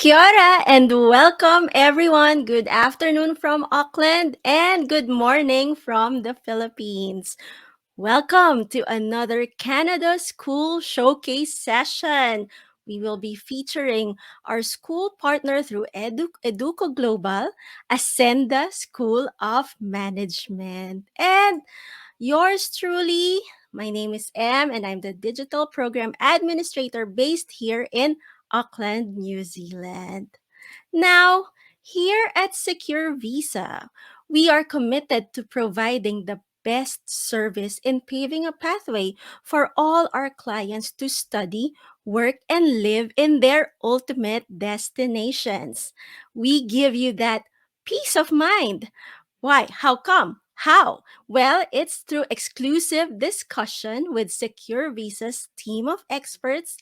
Kia ora and welcome everyone. Good afternoon from Auckland and good morning from the Philippines. Welcome to another Canada School Showcase session. We will be featuring our school partner through EduCo Global, Acsenda School of Management. And yours truly, my name is Em, and I'm the Digital Program Administrator based here in Auckland, New Zealand. Now, here at Secure Visa, we are committed to providing the best service in paving a pathway for all our clients to study, work, and live in their ultimate destinations. We give you that peace of mind. Why? How come? How? Well, it's through exclusive discussion with Secure Visa's team of experts,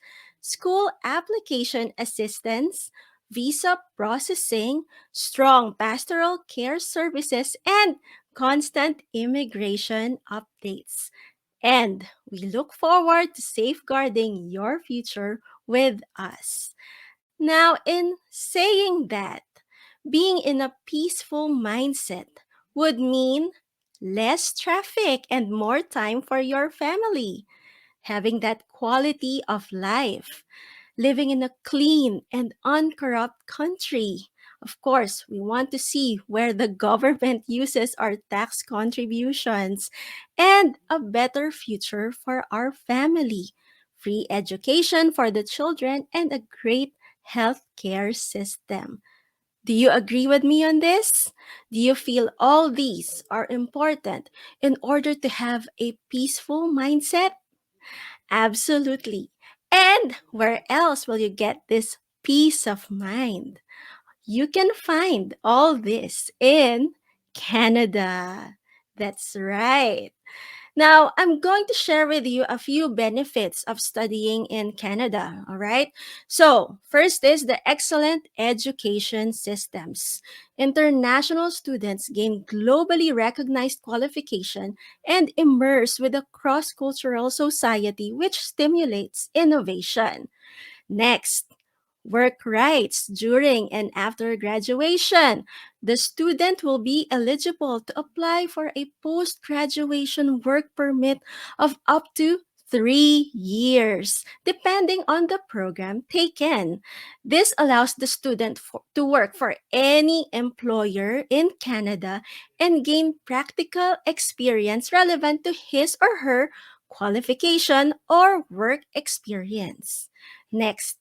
school application assistants, visa processing, strong pastoral care services, and constant immigration updates. And we look forward to safeguarding your future with us. Now, in saying that, being in a peaceful mindset would mean less traffic and more time for your family, having that quality of life, living in a clean and uncorrupt country. Of course, we want to see where the government uses our tax contributions and a better future for our family, free education for the children, and a great healthcare system. Do you agree with me on this? Do you feel all these are important in order to have a peaceful mindset? Absolutely. And where else will you get this peace of mind? You can find all this in Canada. That's right. Now, I'm going to share with you a few benefits of studying in Canada, all right? So, first is the excellent education systems. International students gain globally recognized qualification and immerse with a cross-cultural society which stimulates innovation. Next, work rights during and after graduation. The student will be eligible to apply for a post-graduation work permit of up to 3 years, depending on the program taken. This allows the student to work for any employer in Canada and gain practical experience relevant to his or her qualification or work experience. Next,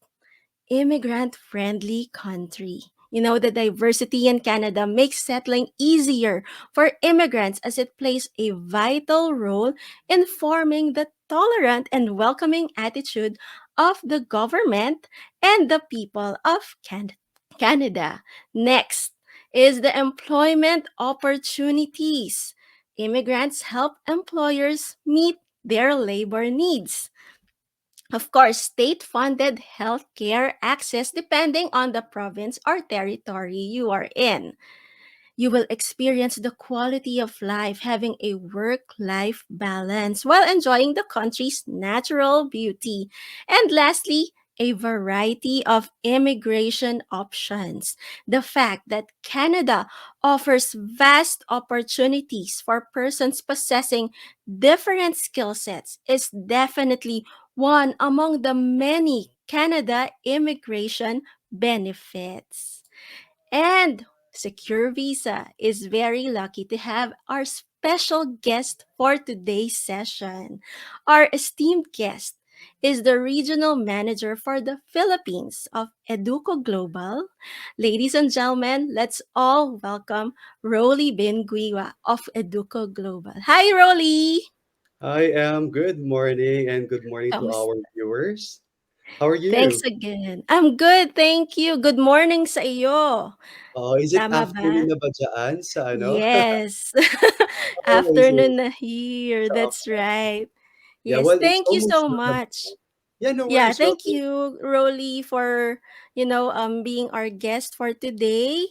immigrant-friendly country. You know, the diversity in Canada makes settling easier for immigrants as it plays a vital role in forming the tolerant and welcoming attitude of the government and the people of Canada. Next is the employment opportunities. Immigrants help employers meet their labor needs. Of course, state-funded healthcare access depending on the province or territory you are in. You will experience the quality of life having a work-life balance while enjoying the country's natural beauty. And lastly, a variety of immigration options. The fact that Canada offers vast opportunities for persons possessing different skill sets is definitely one among the many Canada immigration benefits. And Secure Visa is very lucky to have our special guest for today's session. Our esteemed guest is the regional manager for the Philippines of EduCo Global. Ladies and gentlemen, let's all welcome Rolliebin Guiwa of EduCo Global. Hi, Rolly! I am good morning and good morning to Kamusta? our viewers. How are Thanks you? again. I'm good, thank you. Good morning sa iyo. Is it Tama ba? afternoon na ba dyan sa ano? Yes. Oh, Afternoon na here. so, That's right. yeah, Yes. well, it's Thank you almost so one. much. Yeah, no Yeah, worries. Well, thank you, Rolly, for being our guest for today.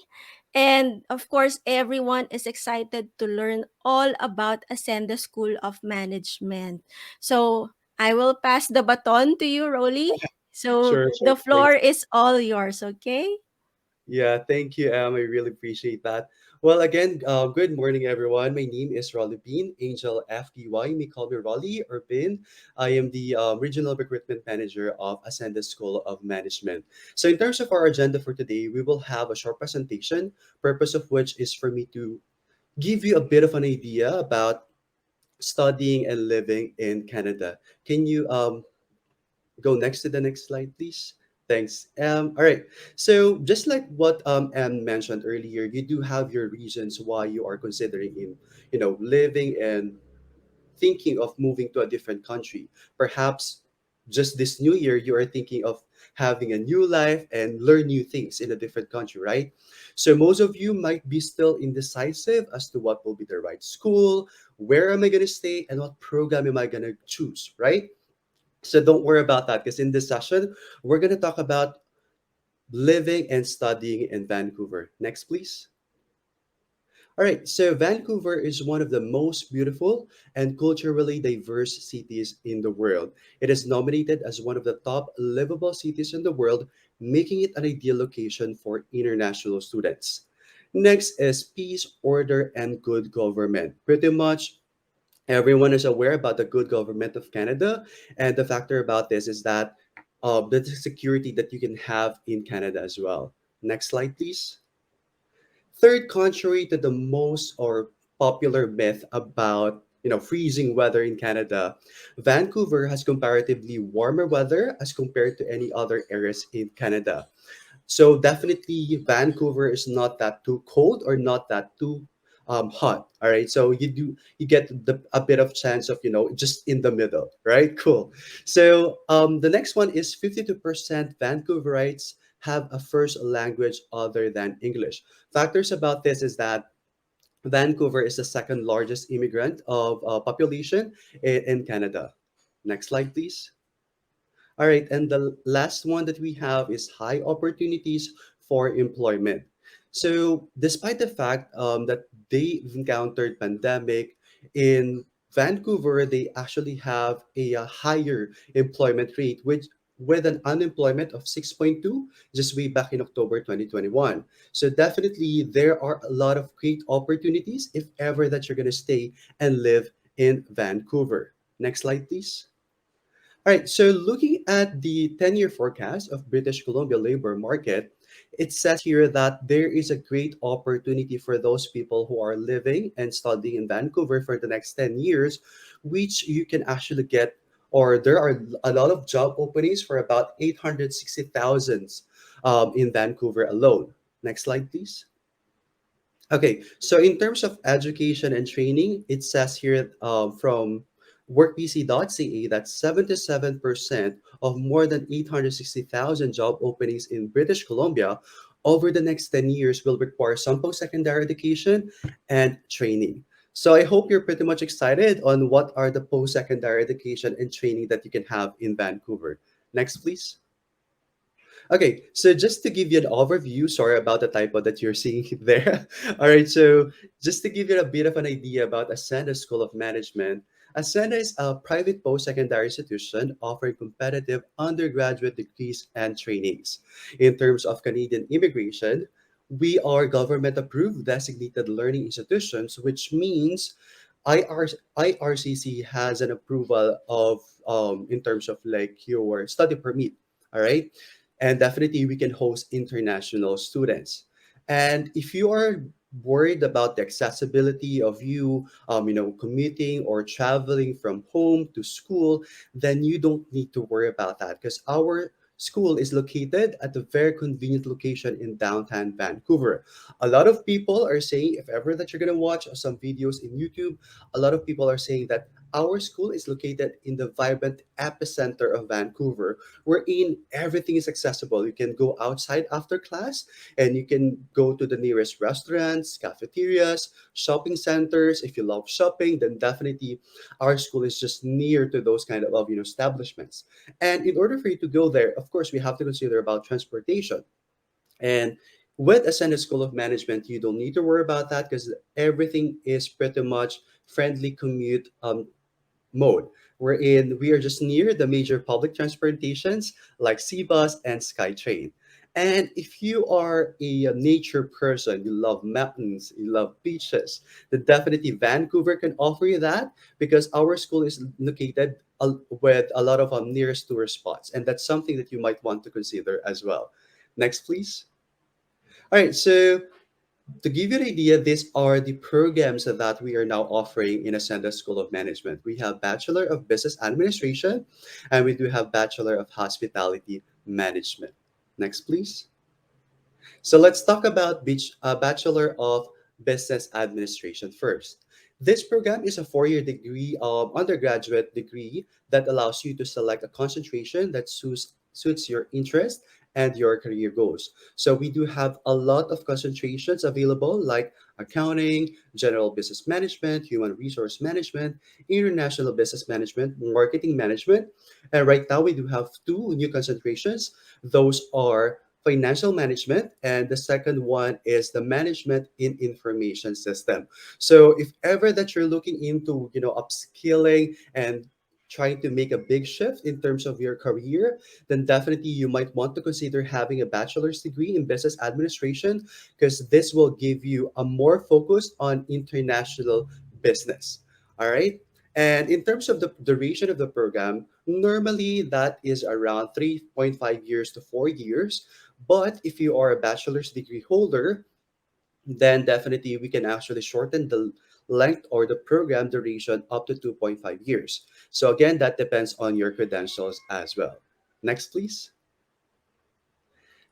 And of course, everyone is excited to learn all about Acsenda School of Management. So I will pass the baton to you, Rolly. So Sure, sure. the Thanks. floor is all yours, okay? Yeah, thank you, I really appreciate that. Well, again, good morning, everyone. My name is Rolliebin Angel FDY. You may call me Rolly or Bin. I am the Regional Recruitment Manager of Acsenda School of Management. So, in terms of our agenda for today, we will have a short presentation, purpose of which is for me to give you a bit of an idea about studying and living in Canada. Can you go next to the next slide, please? Thanks. All right. So just like what Em mentioned earlier, you do have your reasons why you are considering living and thinking of moving to a different country. Perhaps just this new year, you are thinking of having a new life and learn new things in a different country, right? So most of you might be still indecisive as to what will be the right school, where am I going to stay, and what program am I going to choose, right? So don't worry about that because in this session, we're going to talk about living and studying in Vancouver. Next, please. All right, so Vancouver is one of the most beautiful and culturally diverse cities in the world. It is nominated as one of the top livable cities in the world, making it an ideal location for international students. Next is peace, order, and good government. Pretty much everyone is aware about the good government of Canada, and the factor about this is that the security that you can have in Canada as well. Next slide, please. Third, contrary to the most or popular myth about freezing weather in Canada, Vancouver has comparatively warmer weather as compared to any other areas in Canada. So definitely Vancouver is not that too cold or not that too hot. All right. So you get a bit of chance of just in the middle. Right. Cool. So the next one is 52% Vancouverites have a first language other than English. Factors about this is that Vancouver is the second largest immigrant of population in Canada. Next slide, please. All right, and the last one that we have is high opportunities for employment. So, despite the fact that they encountered pandemic in Vancouver, they actually have a higher employment rate, which with an unemployment of 6.2 just way back in October 2021. So definitely there are a lot of great opportunities if ever that you're going to stay and live in Vancouver. Next slide, please. All right, so looking at the 10-year forecast of British Columbia labor market, it says here that there is a great opportunity for those people who are living and studying in Vancouver for the next 10 years, which you can actually get, or there are a lot of job openings for about 860,000 in Vancouver alone. Next slide, please. Okay, so in terms of education and training, it says here from workpc.ca that 77% of more than 860,000 job openings in British Columbia over the next 10 years will require some post-secondary education and training. So I hope you're pretty much excited on what are the post-secondary education and training that you can have in Vancouver. Next, please. Okay, so just to give you an overview, sorry about the typo that you're seeing there. All right, so just to give you a bit of an idea about Acsenda School of Management, Acsenda is a private post-secondary institution offering competitive undergraduate degrees and trainings. In terms of Canadian immigration, we are government-approved designated learning institutions, which means IRCC has an approval of in terms of like your study permit. All right, and definitely we can host international students. And if you are worried about the accessibility of you commuting or traveling from home to school, then you don't need to worry about that because our school is located at a very convenient location in downtown Vancouver. A lot of people are saying, if ever that you're going to watch some videos in YouTube, a lot of people are saying that our school is located in the vibrant epicenter of Vancouver, wherein everything is accessible. You can go outside after class and you can go to the nearest restaurants, cafeterias, shopping centers. If you love shopping, then definitely our school is just near to those kind of establishments. And in order for you to go there, of course, we have to consider about transportation. And with Ascended School of Management, you don't need to worry about that because everything is pretty much friendly commute mode, wherein we are just near the major public transportations like Cbus and SkyTrain. And if you are a nature person, you love mountains, you love beaches, then definitely Vancouver can offer you that because our school is located with a lot of nearest tourist spots. And that's something that you might want to consider as well. Next, please. All right, so to give you an idea, these are the programs that we are now offering in Acsenda School of Management. We have Bachelor of Business Administration, and we do have Bachelor of Hospitality Management. Next, please. So let's talk about Bachelor of Business Administration first. This program is a four-year degree, undergraduate degree that allows you to select a concentration that suits your interest and your career goals. So we do have a lot of concentrations available like accounting, general business management, human resource management, international business management, marketing management. And right now we do have two new concentrations. Those are financial management, and the second one is the management in information system. So if ever that you're looking into upskilling and trying to make a big shift in terms of your career, then definitely you might want to consider having a bachelor's degree in business administration because this will give you a more focus on international business. All right. And in terms of the duration of the program, normally that is around 3.5 years to 4 years. But if you are a bachelor's degree holder, then definitely we can actually shorten the length or the program duration up to 2.5 years. So again, that depends on your credentials as well. Next, please.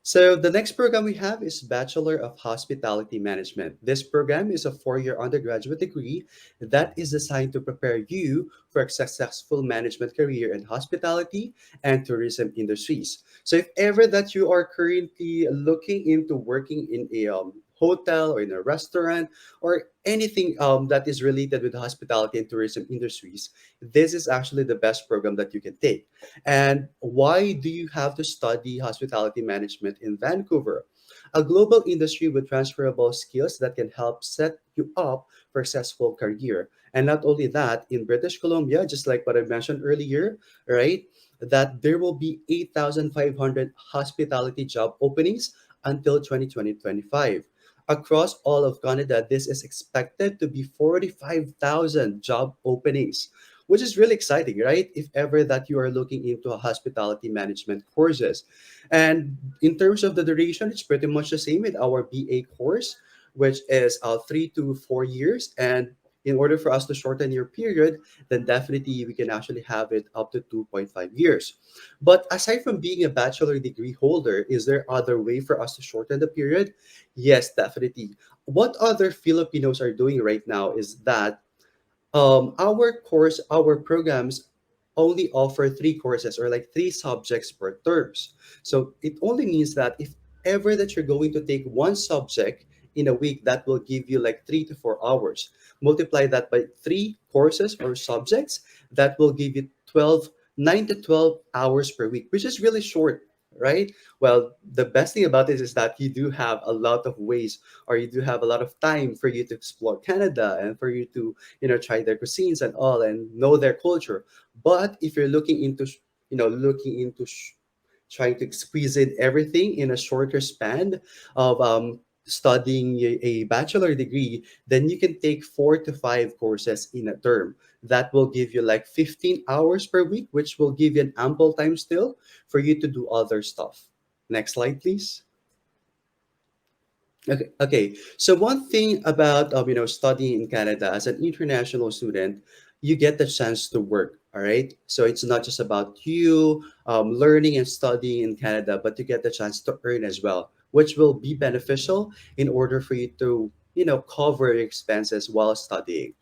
So the next program we have is Bachelor of Hospitality Management. This program is a four-year undergraduate degree that is designed to prepare you for a successful management career in hospitality and tourism industries. So if ever that you are currently looking into working in a hotel or in a restaurant or anything that is related with the hospitality and tourism industries, this is actually the best program that you can take. And why do you have to study hospitality management in Vancouver? A global industry with transferable skills that can help set you up for a successful career. And not only that, in British Columbia, just like what I mentioned earlier, right, that there will be 8,500 hospitality job openings until 2025. Across all of Canada, this is expected to be 45,000 job openings, which is really exciting, right? If ever that you are looking into a hospitality management courses. And in terms of the duration, it's pretty much the same with our BA course, which is 3 to 4 years. And in order for us to shorten your period, then definitely we can actually have it up to 2.5 years. But aside from being a bachelor degree holder, is there other way for us to shorten the period? Yes, definitely. What other Filipinos are doing right now is that our programs only offer three courses or like three subjects per terms. So it only means that if ever that you're going to take one subject in a week, that will give you like 3 to 4 hours. Multiply that by three courses or subjects, that will give you 9 to 12 hours per week, which is really short, right? Well, the best thing about this is that you do have a lot of ways, or you do have a lot of time for you to explore Canada and for you to try their cuisines and all and know their culture. But if you're looking into trying to squeeze in everything in a shorter span of studying a bachelor degree, then you can take 4 to 5 courses in a term. That will give you like 15 hours per week, which will give you an ample time still for you to do other stuff. Next slide, please. Okay. So one thing about studying in Canada as an international student, you get the chance to work. All right. So it's not just about you learning and studying in Canada, but you get the chance to earn as well, which will be beneficial in order for you to cover your expenses while studying.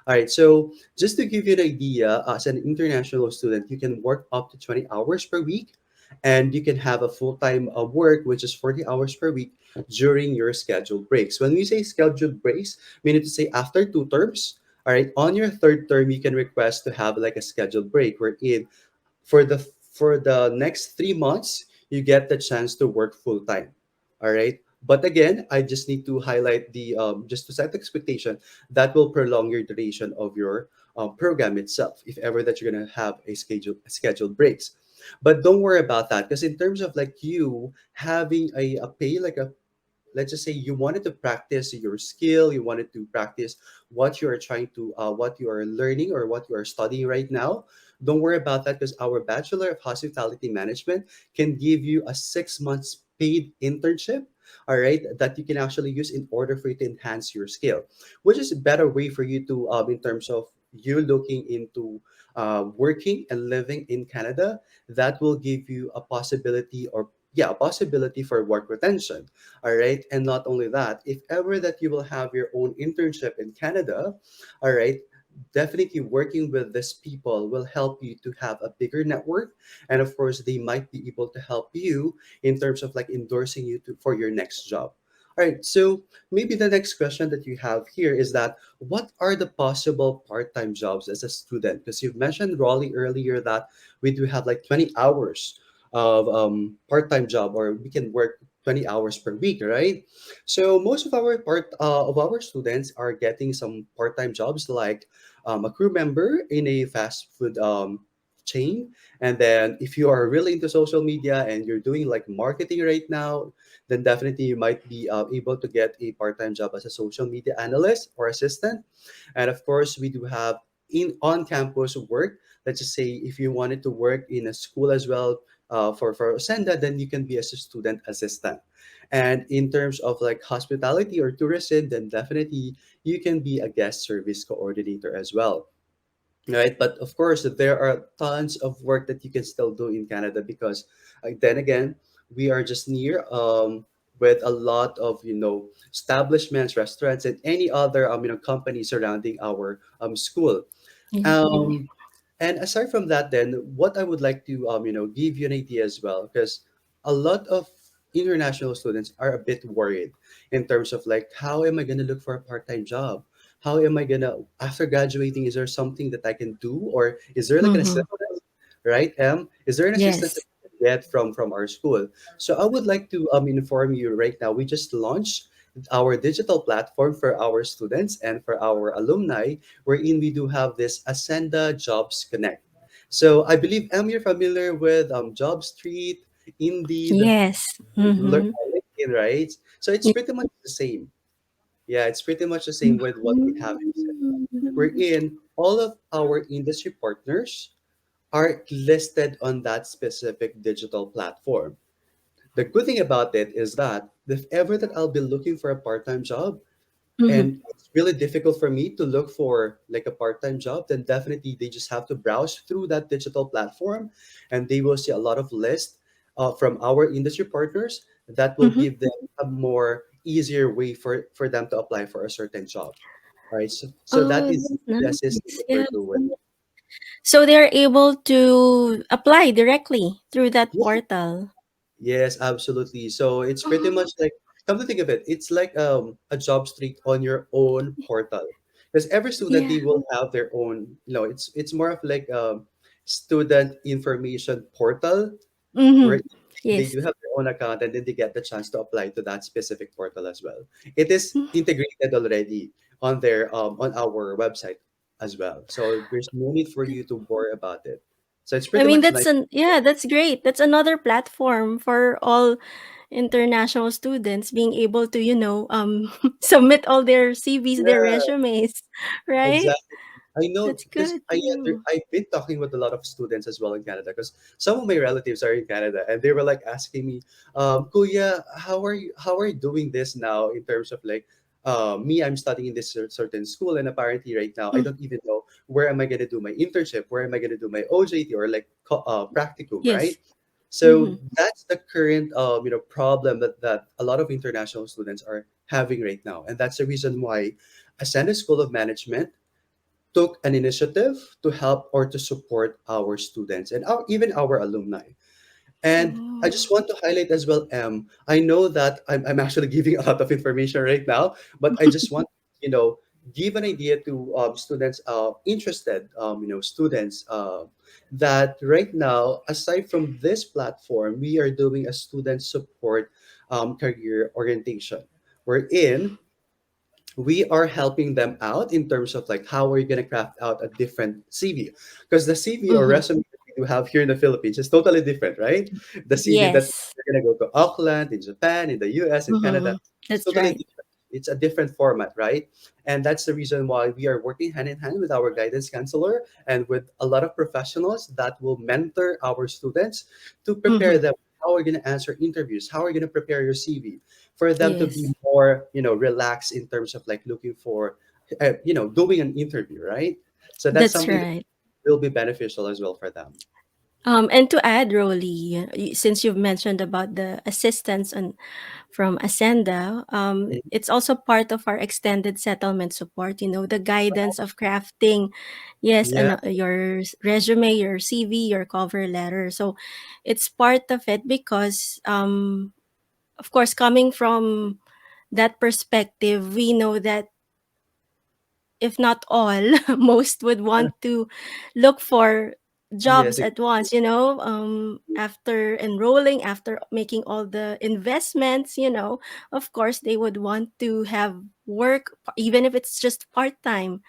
All right. So just to give you an idea, as an international student, you can work up to 20 hours per week, and you can have a full-time work, which is 40 hours per week during your scheduled breaks. When we say scheduled breaks, meaning to say after two terms, all right, on your third term, you can request to have like a scheduled break wherein for the next 3 months, you get the chance to work full time. All right. But again, I just need to highlight the just to set the expectation that will prolong your duration of your program itself, if ever that you're gonna have scheduled breaks. But don't worry about that, because in terms of like you having a pay, like a, let's just say you wanted to practice your skill, you wanted to practice what you are trying to what you are learning or what you are studying right now. Don't worry about that, because our Bachelor of Hospitality Management can give you a 6 months paid internship, all right, that you can actually use in order for you to enhance your skill, which is a better way for you to in terms of you looking into working and living in Canada. That will give you a possibility, or yeah, a possibility for work retention. All right. And not only that, if ever that you will have your own internship in Canada, all right, definitely working with these people will help you to have a bigger network. And of course, they might be able to help you in terms of like endorsing you to, for your next job. All right. So maybe the next question that you have here is that what are the possible part-time jobs as a student? Because you've mentioned, Raleigh, earlier that we do have like 20 hours of part-time job, or we can work 20 hours per week, right? So most of our students are getting some part-time jobs, like a crew member in a fast food chain. And then if you are really into social media and you're doing like marketing right now, then definitely you might be able to get a part-time job as a social media analyst or assistant. And of course, we do have in on-campus work. Let's just say if you wanted to work in a school as well, for Acsenda, then you can be as a student assistant. And in terms of like hospitality or tourism, then definitely you can be a guest service coordinator as well, right? But of course, there are tons of work that you can still do in Canada, because then again, we are just near with a lot of establishments, restaurants, and any other companies surrounding our school. Mhm. um and aside from that, then what I would like to give you an idea as well, because a lot of international students are a bit worried in terms of like, how am I going to look for a part-time job? How am I going to, after graduating, is there something that I can do, or is there like an Mhm. assistance, right? Is there an assistance that Yes. we can get from our school? So I would like to inform you right now, we just launched our digital platform for our students and for our alumni, wherein we do have this Acsenda Jobs Connect. So I believe, you're familiar with Job Street, Indeed, Yes. Mhm. LinkedIn, right? So it's pretty much the same. Yeah, it's pretty much the same with what we have in Acsenda. Wherein all of our industry partners are listed on that specific digital platform. The good thing about it is that if ever that I'll be looking for a part-time job, Mhm. and it's really difficult for me to look for like a part-time job, then definitely they just have to browse through that digital platform, and they will see a lot of lists from our industry partners that will Mhm. give them a more easier way for them to apply for a certain job. All right, so that Oh, is that's the assistance nice. that we're Yeah. doing. So they're able to apply directly through that portal. Yes, absolutely. So it's pretty Oh, much like, come to think of it, it's like a job street on your own portal. Because every student, yeah. they will have their own, it's more of like student information portal, where Mhm. they Yes. do have their own account, and then they get the chance to apply to that specific portal as well. It is integrated already on their on our website as well. So there's no need for you to worry about it. So it's I pretty mean, much that's nice. an yeah, that's great. That's another platform for all international students being able to, submit all their CVs, their Yeah, resumes, right? exactly. I know That's because good too. I've been talking with a lot of students as well in Canada, because some of my relatives are in Canada, and they were like asking me, Kuya, how are you doing this now in terms of like, me, I'm studying in this certain school, and apparently right now I Mm, don't even know where am I going to do my internship, where am I going to do my OJT, or like practicum, right? yes. So Mm-hmm. that's the current problem that a lot of international students are having right now, and that's the reason why Acsenda School of Management took an initiative to help or to support our students and even our alumni. And I Oh. just want to highlight as well, I know that I'm actually giving a lot of information right now, but I just want, you know, give an idea to students, interested, students, that right now, aside from this platform, we are doing a student support career orientation. We're in we are helping them out in terms of like how are you going to craft out a different CV, because the CV or Mm-hmm. resume that we do have here in the Philippines is totally different, right? The CV that Yes. you're going to go to Auckland, in Japan, in the US, in Canada, Mm-hmm. it's That's totally right. different. It's a different format, right? And that's the reason why we are working hand in hand with our guidance counselor and with a lot of professionals that will mentor our students to prepare Mm-hmm. them how are you going to answer interviews, how are you going to prepare your CV, for them to be Yes. more, relaxed in terms of like looking for, doing an interview, right? So that's That's something that right. will be beneficial as well for them. And to add, Rolly, since you've mentioned about the assistance on from Acsenda, Mhm. it's also part of our extended settlement support. You know, the guidance of crafting, yes, Yeah, and your resume, your CV, your cover letter. So, it's part of it because, of course, coming from that perspective, we know that if not all, most would want to look for yes, jobs at once, after enrolling, after making all the investments, of course, they would want to have work, even if it's just part time,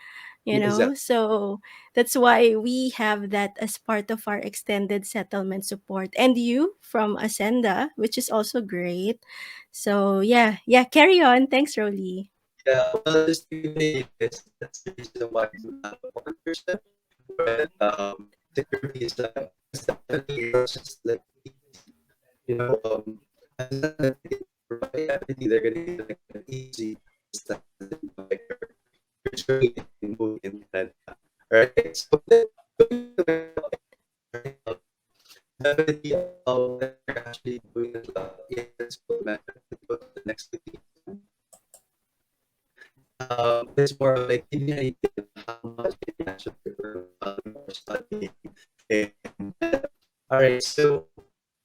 exactly. So that's why we have that as part of our extended settlement support. And you from Ascenda, which is also great. So, yeah, yeah, carry on. Thanks, Rolly. Yeah, well, just to give you an idea, guys, that's the reason why we do have a partnership with securities, because definitely it's just like easy, you know, as long as they provide everything, they're gonna give like an easy step, like your journey in moving in Canada. Right? So going to the right, definitely what they're actually doing as well in the school of management, if you go to the next video, it's more of like giving you an idea of how much you can actually earn while you are studying in Canada. All right, so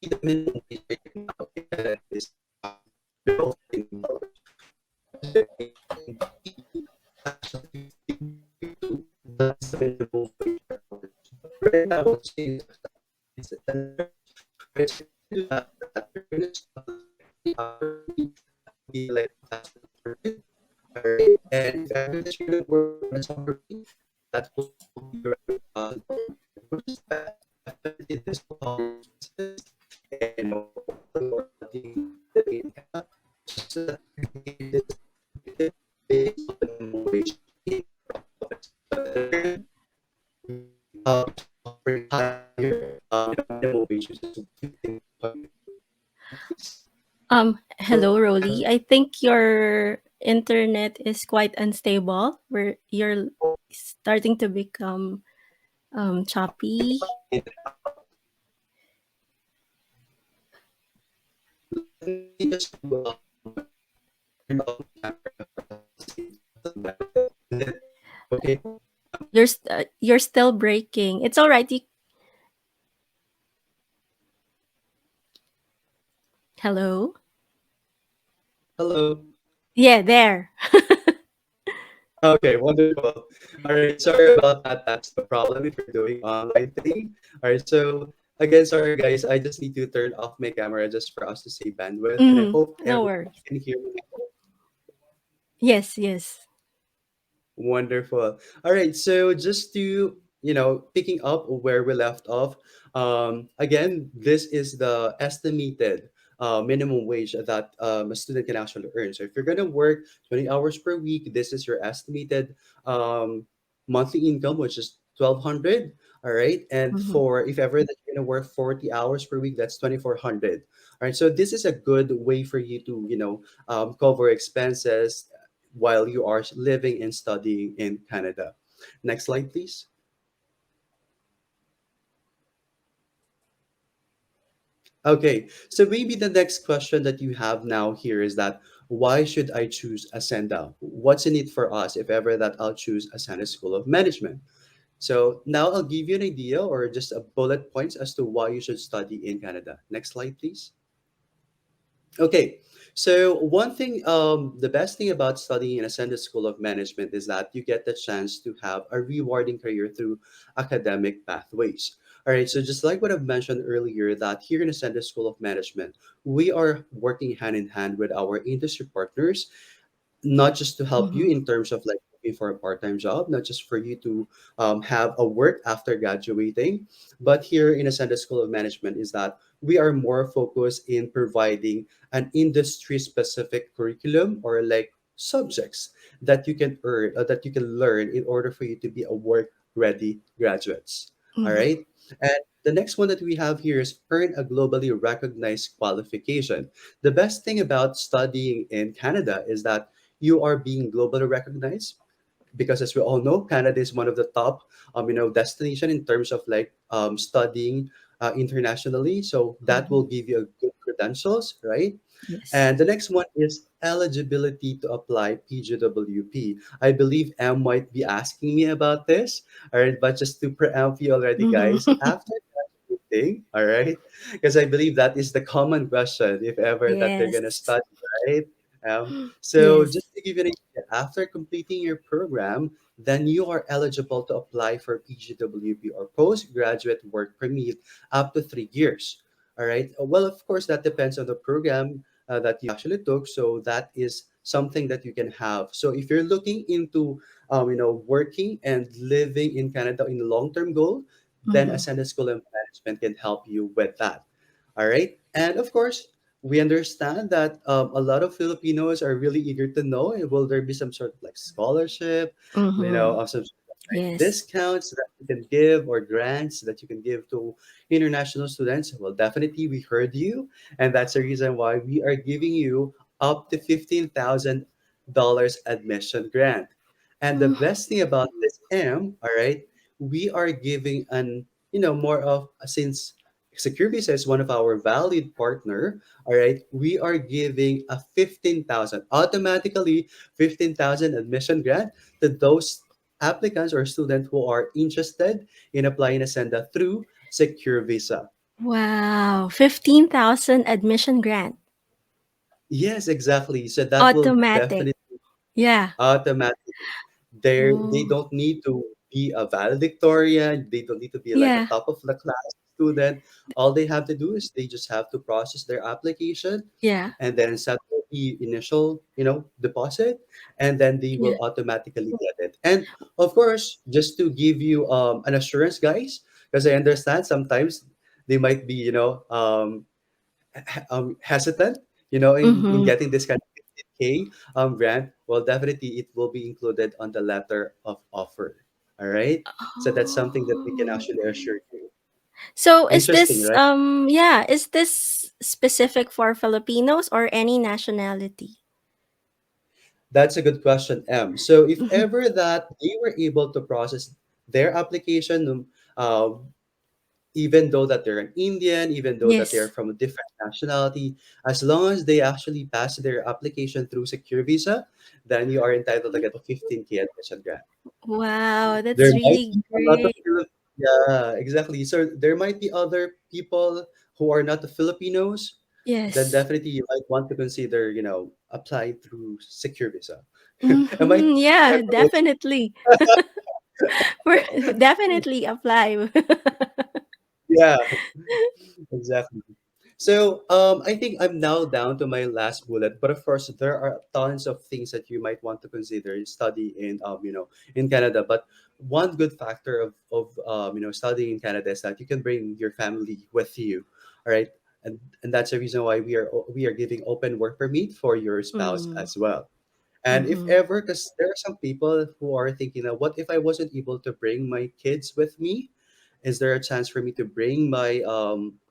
the minimum wage right now in Canada is below $14. And actually 52, that's the minimum wage for college. But right now, what's changed is that it's an average. Right, so if you do that, you're going to start with 40 hours a week. That would be like 2,400. All right, and if ever that you're going to work on a summer week, that will be around 2,400, which is bad. Definitely, this will cover your expenses and all the work that you need to pay in Canada, just so that you can get this competitive based on the minimum wage in our province. But then again, we offering higher, minimum wages as well. You think about it. Next, please. Hello, So, Rolly. I think your internet is quite unstable. Where you're starting to become choppy. in and out, let me just do turn off the camera for us to see the benefit. Is it okay? You're still breaking. It's all right. Hello. Hello. Yeah, there. Okay, wonderful. All right, sorry about that. That's the problem if you're doing online thing. All right, so again, sorry guys, I just need to turn off my camera just for us to save bandwidth, and I hope No everyone worries. can hear me. Yes, yes. Wonderful. All right. So just to, picking up where we left off, again, this is the estimated minimum wage that a student can actually earn. So if you're going to work 20 hours per week, this is your estimated um, monthly income, which is 1,200. All right. And Mm-hmm. for if ever that you're going to work 40 hours per week, that's 2,400. All right. So this is a good way for you to, cover expenses while you are living and studying in Canada. Next slide, please. Okay, so maybe the next question that you have now here is that why should I choose Ascenda? What's in it for us if ever that I'll choose Ascenda School of Management? So now I'll give you an idea or just a bullet points as to why you should study in Canada. Next slide, please. Okay, so one thing, the best thing about studying in Ascended School of Management is that you get the chance to have a rewarding career through academic pathways. All right, so just like what I've mentioned earlier, that here in Acsenda School of Management, we are working hand in hand with our industry partners, not just to help you Mm-hmm. in terms of like looking for a part-time job, not just for you to have a work after graduating, but here in Ascenda School of Management is that we are more focused in providing an industry-specific curriculum or like subjects that you can earn or that you can learn in order for you to be a work-ready graduates. All Mm-hmm. right, and the next one that we have here is earn a globally recognized qualification. The best thing about studying in Canada is that you are being globally recognized because as we all know, Canada is one of the top destination in terms of like studying internationally, so that will Mm-hmm. give you a good credentials, right? Yes. And the next one is eligibility to apply PGWP. I believe M might be asking me about this. All right, but just to preempt you already, guys, Mm-hmm. after graduating, all right, because I believe that is the common question if ever that they're gonna Yes. study, right? So Yes. just to give you an idea, after completing your program, then you are eligible to apply for PGWP or postgraduate work permit up to 3 years. All right. Well, of course, that depends on the program that you actually took. So that is something that you can have. So if you're looking into, working and living in Canada in the long-term goal, then Mm-hmm. Ascendant School of Management can help you with that. All right. And of course, we understand that a lot of Filipinos are really eager to know, will there be some sort of like scholarship, Mm-hmm. some sort of like Yes. discounts that you can give or grants that you can give to international students? Well, definitely we heard you. And that's the reason why we are giving you up to $15,000 admission grant. And the Mm. best thing about this, all right, we are giving more of, since Secure Visa is one of our valued partner, all right, we are giving a 15,000 automatically 15,000 admission grant to those applicants or students who are interested in applying a Senda through Secure Visa. Wow. 15,000 admission grant. Yes, exactly. So that will Automatic. definitely Yeah. automatically they Oh. don't need to be a valedictorian, they don't need to be like a Yeah. top of the class student. All they have to do is they just have to process their application Yeah. and then settle the initial deposit, and then they will Yeah. automatically get it. And of course, just to give you an assurance, guys, because I understand sometimes they might be hesitant, in Mm-hmm. getting this kind of 15K grant. Well, definitely it will be included on the letter of offer. All right. So that's something that we can Oh. actually assure you. So is Interesting, this right? yeah, is this specific for Filipinos or any nationality? That's a good question, M. So if Mm-hmm. ever that they were able to process their application, even though that they're an Indian, even though that they're Yes. from a different nationality, as long as they actually pass their application through Secure Visa, then you are entitled to get a 15K admission grant. Wow, There that's might really be a lot of great. yeah, exactly. So there might be other people who are not the Filipinos, then Yes. definitely you might want to consider, applying through Secure Visa. Am I Mm-hmm. Yeah, correct? definitely. Definitely apply. Yeah, exactly. So I think I'm now down to my last bullet, but of course there are tons of things that you might want to consider study in in Canada. But one good factor of studying in Canada is that you can bring your family with you, all right, and that's the reason why we are giving open work permit for your spouse Mm. as well. And if Mm-hmm. ever, because there are some people who are thinking, what if I wasn't able to bring my kids with me? Is there a chance for me to bring my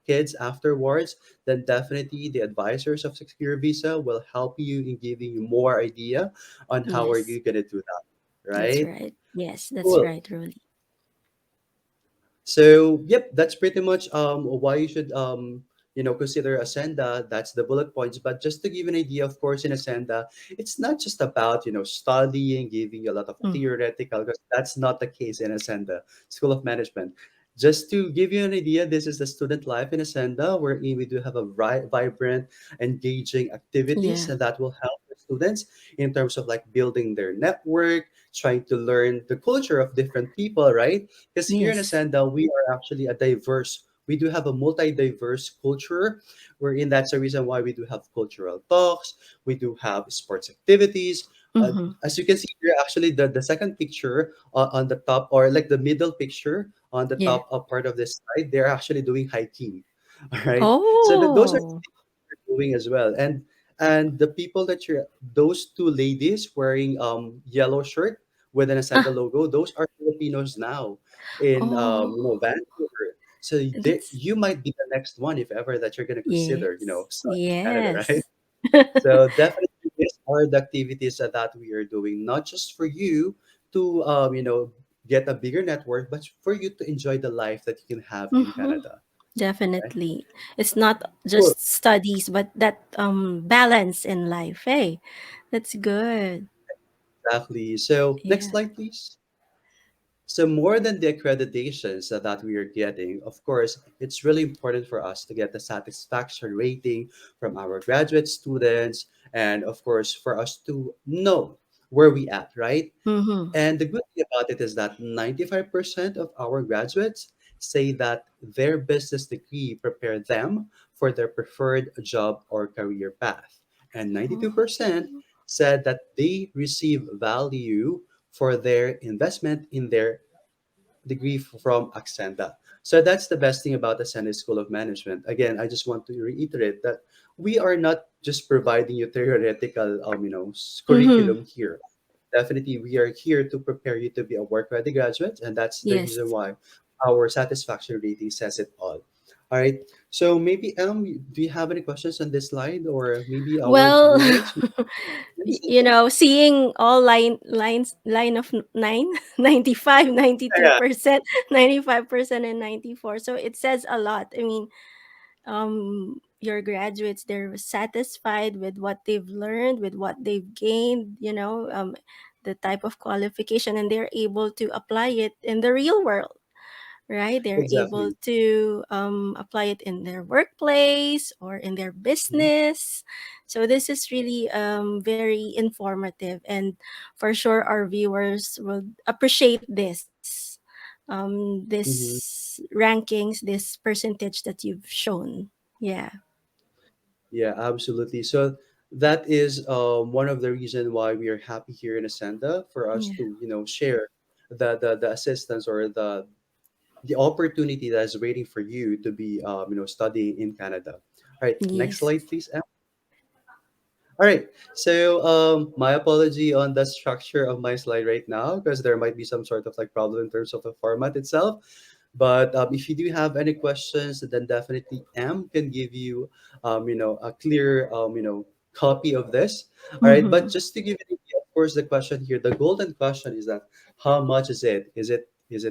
kids afterwards? Then definitely the advisors of Secure Visa will help you in giving you more idea on how are Yes, you gonna do that, that's right? right. Yes, that's Cool. right, Rolly. So yep, that's pretty much why you should consider Ascenda. That's the bullet points. But just to give an idea, of course, in Ascenda, it's not just about studying, giving you a lot of Mm. theoretical. Because that's not the case in Ascenda School of Management. Just to give you an idea, this is the student life in Ascenda, wherein we do have a vibrant, engaging activities Yeah. that will help your students in terms of like building their network, trying to learn the culture of different people, right? Because here in Yes. Ascenda, we are actually a diverse, we do have a multi-diverse culture, wherein that's the reason why we do have cultural talks, we do have sports activities. Mm-hmm. As you can see here, actually, the second picture on the top, or like the middle picture on the Yeah. top part of this slide, they're actually doing hiking. All right. So those are Oh. doing as well. And the people that you're those two ladies wearing yellow shirt with an Ascenda Ah. logo, those are Filipinos now in Oh. Vancouver. So That's you might be the next one if ever that you're gonna consider, yes. studying in Canada, right? Yes. So definitely these are the activities that we are doing, not just for you to get a bigger network, but for you to enjoy the life that you can have in Mm-hmm. Canada. Right? Definitely. It's not Cool. just studies, but that balance in life. Hey, that's good. Exactly. So next Yeah. slide, please. So more than the accreditations that we are getting, of course, it's really important for us to get the satisfaction rating from our graduate students, and of course, for us to know where we at, right? Mm-hmm. And the good thing about it is that 95% of our graduates say that their business degree prepared them for their preferred job or career path. And 92% Oh. said that they receive value for their investment in their degree from Acsenda. So that's the best thing about Acsenda School of Management. Again, I just want to reiterate that we are not just providing you theoretical, Mm-hmm. curriculum here. Definitely, we are here to prepare you to be a work-ready graduate, and that's the reason Yes. why our satisfaction rating says it all. All right. So maybe, do you have any questions on this slide, or maybe our Well, viewers? seeing all line of nine, 95, Yeah, 92%, 95% and 94. So it says a lot. I mean, your graduates, they're satisfied with what they've learned, with what they've gained, the type of qualification, and they're able to apply it in the real world, right? They're able exactly. to apply it in their workplace or in their Mhm, business. So this is really very informative, and for sure our viewers will appreciate mhm. this rankings, this percentage that you've shown. Yeah. Yeah, absolutely. So that is one of the reason why we are happy here in Ascenda for us Yeah. to share the assistance or the opportunity that is waiting for you to be studying in Canada. All right, next Yes. slide, please. All right. So, my apology on the structure of my slide right now because there might be some sort of like problem in terms of the format itself. But if you do have any questions, then definitely M can give you, a clear, copy of this. All right. But Mm-hmm. just to give you, of course, the question here, the golden question is that how much is it? Is it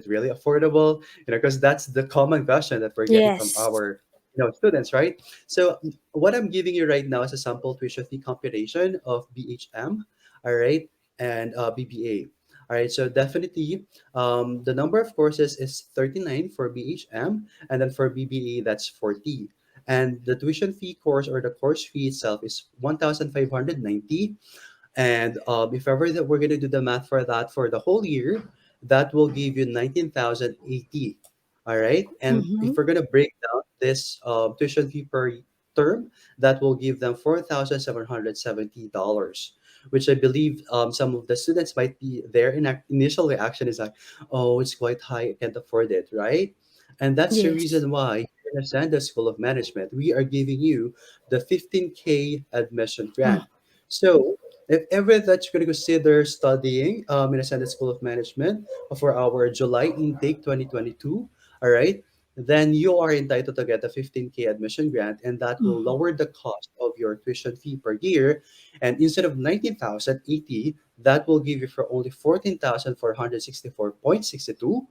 really affordable? Because that's the common question that we're getting from Yes. our students, right? So what I'm giving you right now is a sample tuition fee computation of BHM, all right, and BBA. All right, so definitely the number of courses is 39 for BHM, and then for BBA, that's 40. And the tuition fee course or the course fee itself is 1,590. And if ever that we're going to do the math for that for the whole year, that will give you 19,080. All right. And Mm-hmm. if we're going to break down this tuition fee per term, that will give them $4,770, which I believe some of the students might be their initial reaction is like, oh, it's quite high. I can't afford it. Right. And that's the Yes. reason why here in Ascenda School of Management, we are giving you the 15K admission grant. Mm. So if ever that you're going to consider studying in Ascendant School of Management for our July intake 2022, all right, then you are entitled to get a 15K admission grant, and that will Mm-hmm. lower the cost of your tuition fee per year. And instead of 19,080, that will give you for only 14,464.62.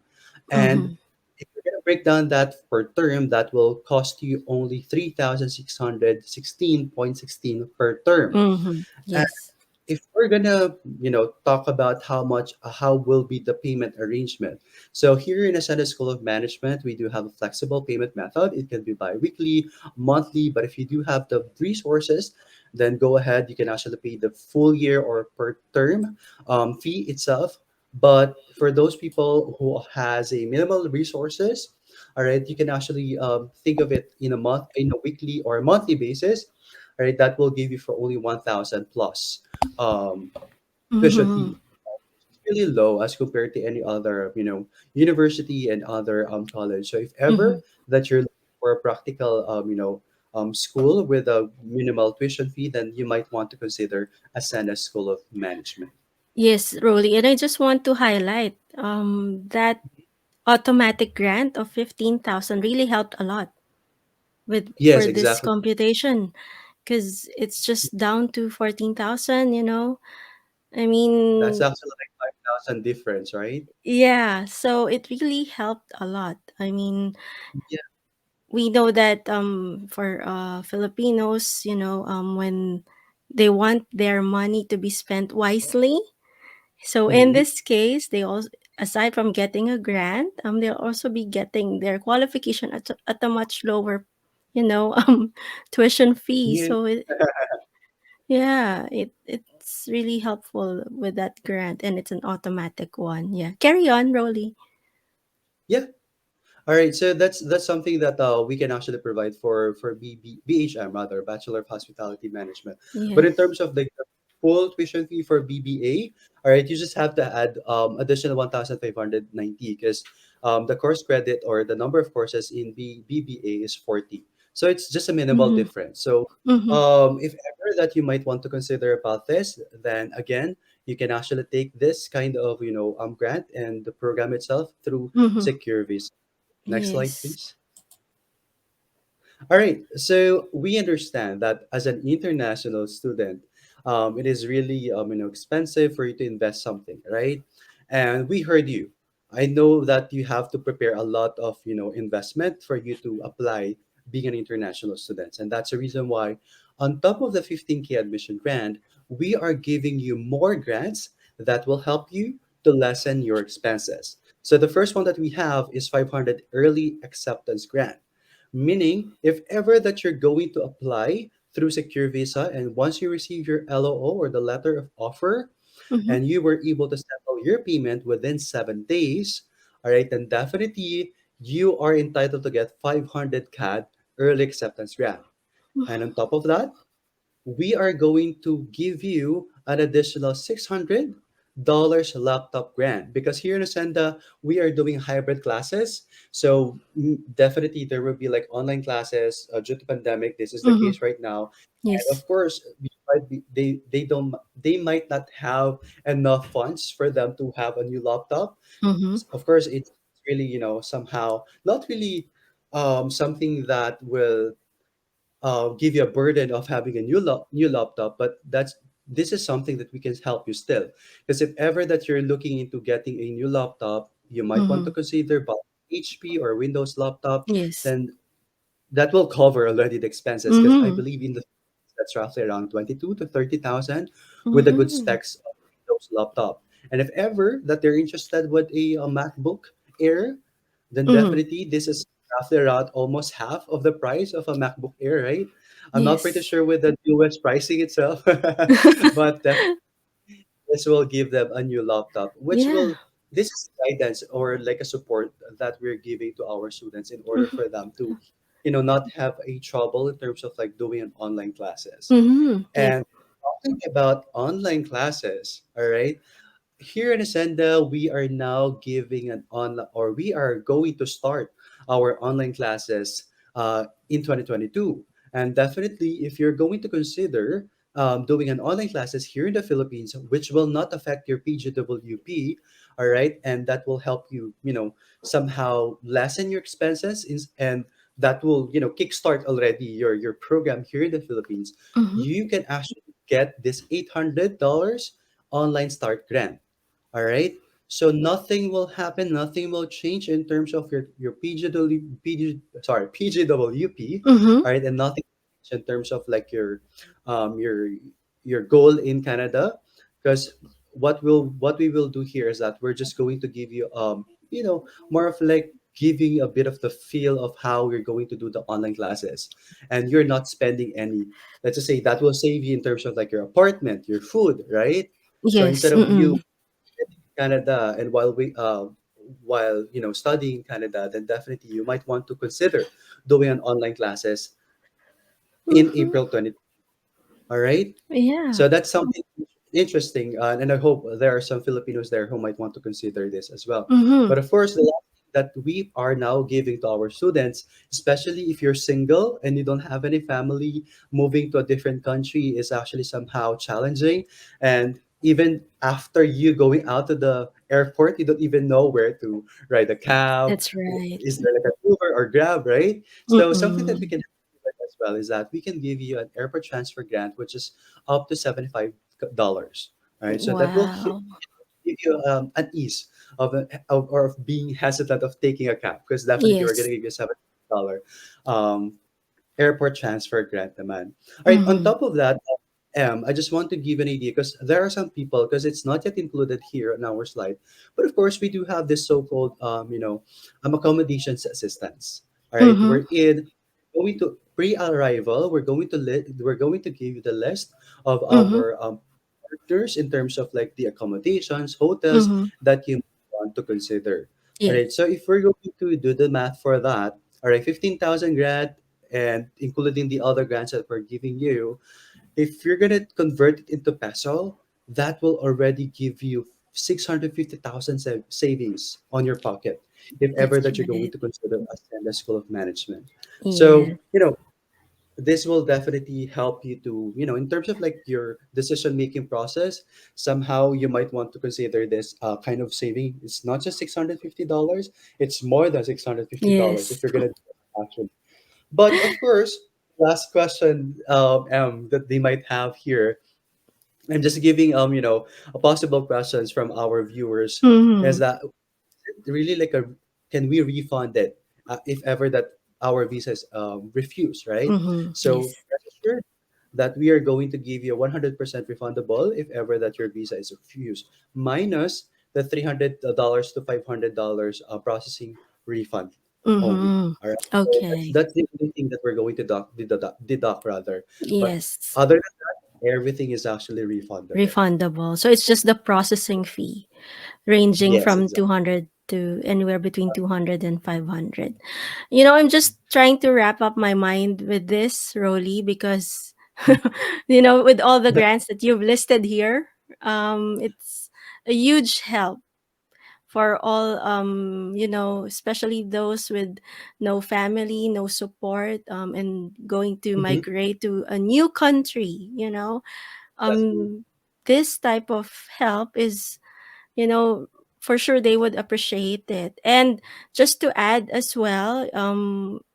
And Mm-hmm. if you're going to break down that per term, that will cost you only 3,616.16 per term. Mm-hmm. Yes. if we're gonna talk about how much how will be the payment arrangement, so here in Acsenda School of Management we do have a flexible payment method. It can be bi-weekly, monthly, but if you do have the resources, then go ahead, you can actually pay the full year or per term fee itself. But for those people who has a minimal resources, all right, you can actually think of it in a weekly or a monthly basis. All right, that will give you for only 1,000 plus um, tuition Mm-hmm. fee. It's really low as compared to any other, university and other college. So if Mm-hmm. ever that you're looking for a practical, school with a minimal tuition fee, then you might want to consider Ascenda School of Management. Yes, Rolly, and I just want to highlight that automatic grant of 15,000 really helped a lot with Yes, for this exactly. computation, because it's just down to 14,000, you know. I That's mean, actually like 5,000 difference, right? yeah, so it really helped a lot. I mean, Yeah. we know that for Filipinos, when they want their money to be spent wisely, so in Hmm. this case, they also, aside from getting a grant, they'll also be getting their qualification at a much lower, you know, tuition fee. Yeah. So yeah, it's really helpful with that grant, and it's an automatic one. Yeah, carry on, Rolly. Yeah. All right, so that's something that we can actually provide for BHM, rather, Bachelor of Hospitality Management. But in Yes. terms of like the full tuition fee for BBA, all right, you just have to add additional 1,590 because the course credit or the number of courses in BBA is 40. So it's just a minimal Mm-hmm. difference. So Mm-hmm. if ever that you might want to consider about this, then again, you can actually take this kind of grant and the program itself through Mm-hmm. Secure Visa. Next slide, Yes. please. All right. So we understand that as an international student, it is really expensive for you to invest something, right? And we heard you. I know that you have to prepare a lot of investment for you to apply being an international student, and that's the reason why, on top of the 15K admission grant, we are giving you more grants that will help you to lessen your expenses. So the first one that we have is 500 early acceptance grant, meaning if ever that you're going to apply through Secure Visa and once you receive your LOO or the letter of offer Mm-hmm. and you were able to settle your payment within 7 days, all right, then definitely you are entitled to get 500 CAD early acceptance grant. And on top of that, we are going to give you an additional $600 laptop grant because here in Ascenda, we are doing hybrid classes. So definitely there will be like online classes due to pandemic. This is the Mm-hmm. case right now. And Yes. of course, they might not have enough funds for them to have a new laptop. Mm-hmm. Of course, it's really, somehow not really something that will give you a burden of having a new laptop, but this is something that we can help you still. Because if ever that you're looking into getting a new laptop, you might want Mm-hmm. to consider buying HP or Windows laptop, Yes. then that will cover already the expenses. Because I Mm-hmm. believe in the that's roughly around 22 to 30,000 with the good Mm-hmm. specs of Windows laptop. And if ever that they're interested with a MacBook Air, then Mm-hmm. definitely this is roughly around almost half of the price of a MacBook Air, right? I'm not pretty Yes. sure with the US pricing itself, but this will give them a new laptop, which Yeah. will this is guidance or like a support that we're giving to our students in order Mm-hmm. for them to, not have a trouble in terms of like doing an online classes. Mm-hmm. Yep. And talking about online classes, all right, here in Ascenda, we are now giving an online, or we are going to start our online classes in 2022. And definitely, if you're going to consider doing an online classes here in the Philippines, which will not affect your PGWP, all right, and that will help you, somehow lessen your expenses and that will, kickstart already your program here in the Philippines. Mm-hmm. You can actually get this $800 online start grant. All right. So nothing will happen, nothing will change in terms of your PGWP. Mm-hmm. All right, and nothing in terms of like your your goal in Canada. Because what we will do here is that we're just going to give you more of like giving a bit of the feel of how we're going to do the online classes, and you're not spending any, let's just say, that will save you in terms of like your apartment, your food, right? So Yes. instead of you Mm-mm. Canada, and while studying in Canada, then definitely you might want to consider doing an online classes in Mm-hmm. April 20. All right. Yeah. So that's something interesting, and I hope there are some Filipinos there who might want to consider this as well. Mm-hmm. But of course, the last thing that we are now giving to our students, especially if you're single and you don't have any family, moving to a different country is actually somehow challenging. And even after you going out to the airport, you don't even know where to ride a cab. That's right. Is there like an Uber or Grab, right? So something that we Mm-mm. can as well is that we can give you an airport transfer grant, which is up to $75. All right, so that will Wow. give you an ease of being hesitant of taking a cab, because definitely we're going Yes. to give you a $75 um, airport transfer grant demand. All right, on Mm-hmm. top of that, I just want to give an idea, because there are some people, because it's not yet included here on our slide, but of course we do have this so-called accommodations assistance. All right, Mm-hmm. we're in going to pre-arrival. We're going to give you the list of Mm-hmm. our partners in terms of like the accommodations, hotels Mm-hmm. that you want to consider. All right, Yes. so if we're going to do the math for that, all right, 15,000 grant, and including the other grants that we're giving you, if you're gonna convert it into peso, that will already give you 650,000 savings on your pocket if That's ever that you're going right. to consider Acsenda School of Management. So Yes. this will definitely help you to, in terms of like your decision making process. Somehow you might want to consider this kind of saving. It's not just $650; it's more than $650 if Yes. you're gonna do it actually. But of course, last question that they might have here, I'm just giving a possible questions from our viewers, is Mm-hmm. that really like a can we refund it if ever that our visa is refused, right? Mm-hmm. So Yes. rest assured that we are going to give you 100% refundable if ever that your visa is refused, minus the $300 to $500 processing refund only. Mm-hmm. All right, so Okay. that's the only thing that we're going to deduct rather. But Yes. other than that, everything is actually refundable. Refundable. So it's just the processing fee ranging Yes, from exactly. 200 to anywhere between 200 and 500. You know, I'm just trying to wrap up my mind with this, Rolly, because with all the grants that you've listed here, it's a huge help for all, especially those with no family, no support, and going to Mm-hmm. migrate to a new country. Exactly. Um this type of help is, you know for sure they would appreciate it. And just to add as well,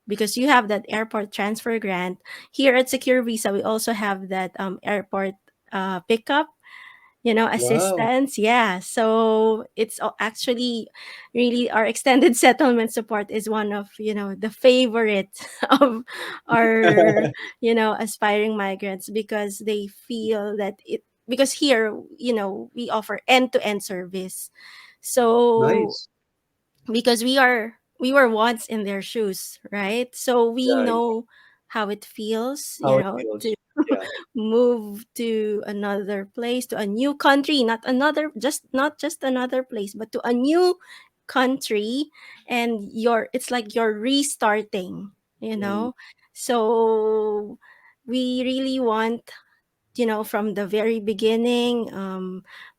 because you have that airport transfer grant, here at Secure Visa we also have that airport pickup, Wow. assistance. Yeah, so it's actually really our extended settlement support is one of, the favorite of our, aspiring migrants, because they feel that it because here, we offer end-to-end service. So Nice. because we were once in their shoes, right? So we Right. know how it feels, How it feels. to Yeah. move to another place, to a new country, not just another place, but to a new country. And it's like you're restarting, you Mm. know. So we really want, from the very beginning,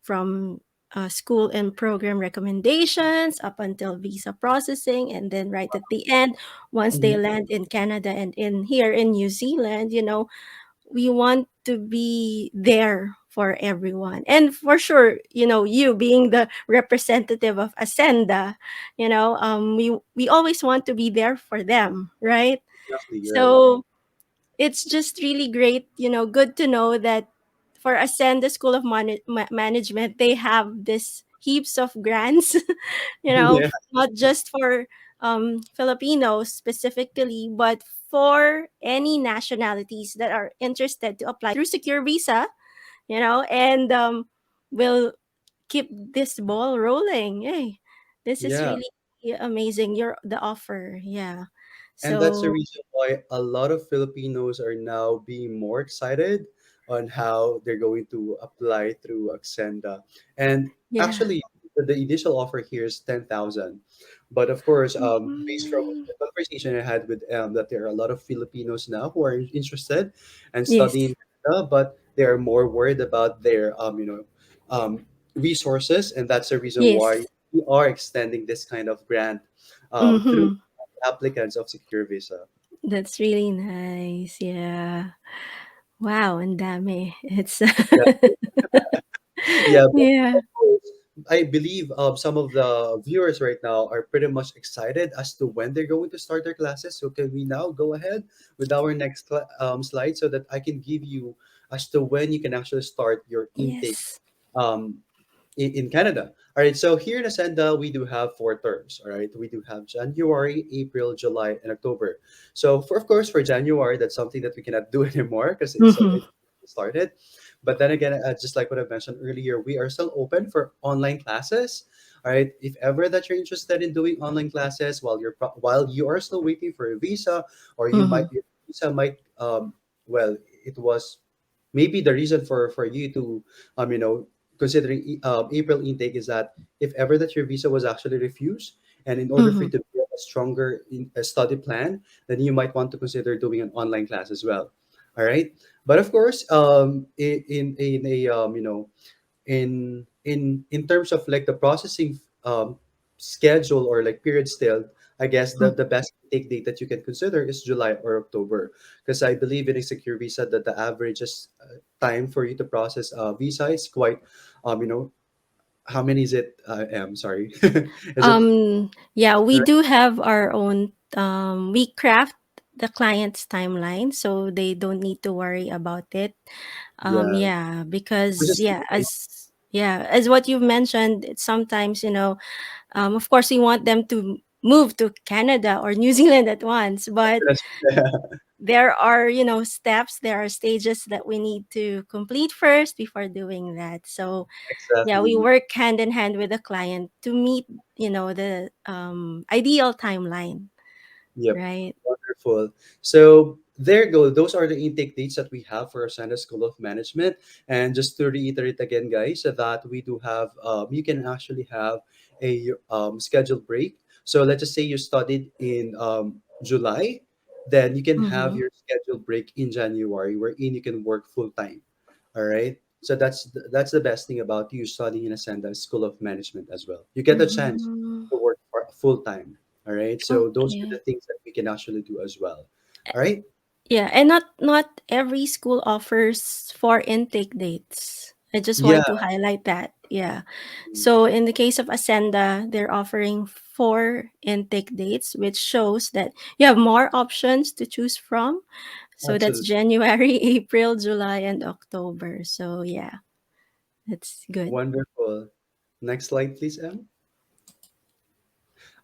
from school and program recommendations up until visa processing, and then right at the end, once they Mhm. land in Canada and in here in New Zealand, we want to be there for everyone. And for sure, you being the representative of Acsenda, we always want to be there for them, right? Exactly. Right. So it's just really great, good to know that for Ascend School of Management, they have this heaps of grants, Yeah. not just for Filipinos specifically, but for any nationalities that are interested to apply through Secure Visa. and we'll keep this ball rolling. Hey, this is Yeah. really amazing. The offer. Yeah. And that's the So, reason why a lot of Filipinos are now being more excited on how they're going to apply through Acsenda. And yeah. actually, the initial offer here is 10,000. But of course, based from Mhm. the conversation I had with that there are a lot of Filipinos now who are interested and Yes. studying Canada, but they are more worried about their resources, and that's the reason why Yes. we are extending this kind of grant through Mm-hmm. applicants of secure visa. That's really nice. Yeah. Wow, and dami. It's Exactly. Yeah, but yeah. of course, I believe some of the viewers right now are pretty much excited as to when they're going to start their classes. So can we now go ahead with our next slide so that I can give you as to when you can actually start your intake Yes. um, in Canada. All right, so here in Ascenda, we do have four terms. All right, we do have January, April, July, and October. So, for of course, for January, that's something that we cannot do anymore because Mm-hmm. it started. But then again, just like what I mentioned earlier, we are still open for online classes. All right, if ever that you're interested in doing online classes while you are still waiting for a visa, or you Mm-hmm. might your visa might well, it was maybe the reason for you to you know considering April intake is that if ever that your visa was actually refused, and in order for Mm-hmm. you to build a stronger a study plan, then you might want to consider doing an online class as well. All right, but of course, in a in terms of like the processing schedule or like period still, I guess the best take date that you can consider is July or October, because I believe in a secure visa that the average time for you to process a visa is quite you know how many is it? I'm sorry. Is it Yeah, we right? do have our own we craft the client's timeline so they don't need to worry about it. Yeah, Yeah, which because is great. as what you've mentioned, it's sometimes, of course we want them to move to Canada or New Zealand at once, but there are, steps, there are stages that we need to complete first before doing that. So yeah, we Exactly. work hand in hand with the client to meet, the ideal timeline, Yep. right? Wonderful. So there you go. Those are the intake dates that we have for Acsenda School of Management. And just to reiterate again, guys, that we do have, you can actually have a scheduled break. So let's just say you studied in July, then you can have Mm-hmm. your scheduled break in January, wherein you can work full time. All right. So that's the best thing about you studying in Ascenda School of Management as well. You get the chance Mm-hmm. to work full time. All right. So those are the Okay. things that we can actually do as well. All right. Yeah, and not every school offers 4 intake dates. I just Yeah. want to highlight that. Yeah. So in the case of Ascenda, they're offering 4 intake dates, which shows that you have more options to choose from. So that's Absolutely. January, April, July, and October. So yeah, that's good. Wonderful. Next slide, please, Em.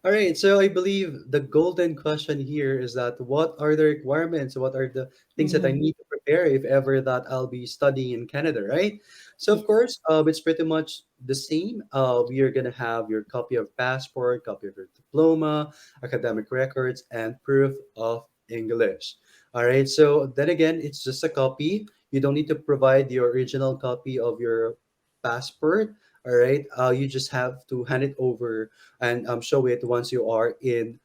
All right, so I believe the golden question here is that what are the requirements? What are the things that I Mm-hmm. need to prepare if ever that I'll be studying in Canada, right? So of Yes. course, it's pretty much the same. We are gonna have your copy of passport, copy of your diploma, academic records, and proof of English. All right. So then again, it's just a copy. You don't need to provide your original copy of your passport. All right. You just have to hand it over and show it once you are in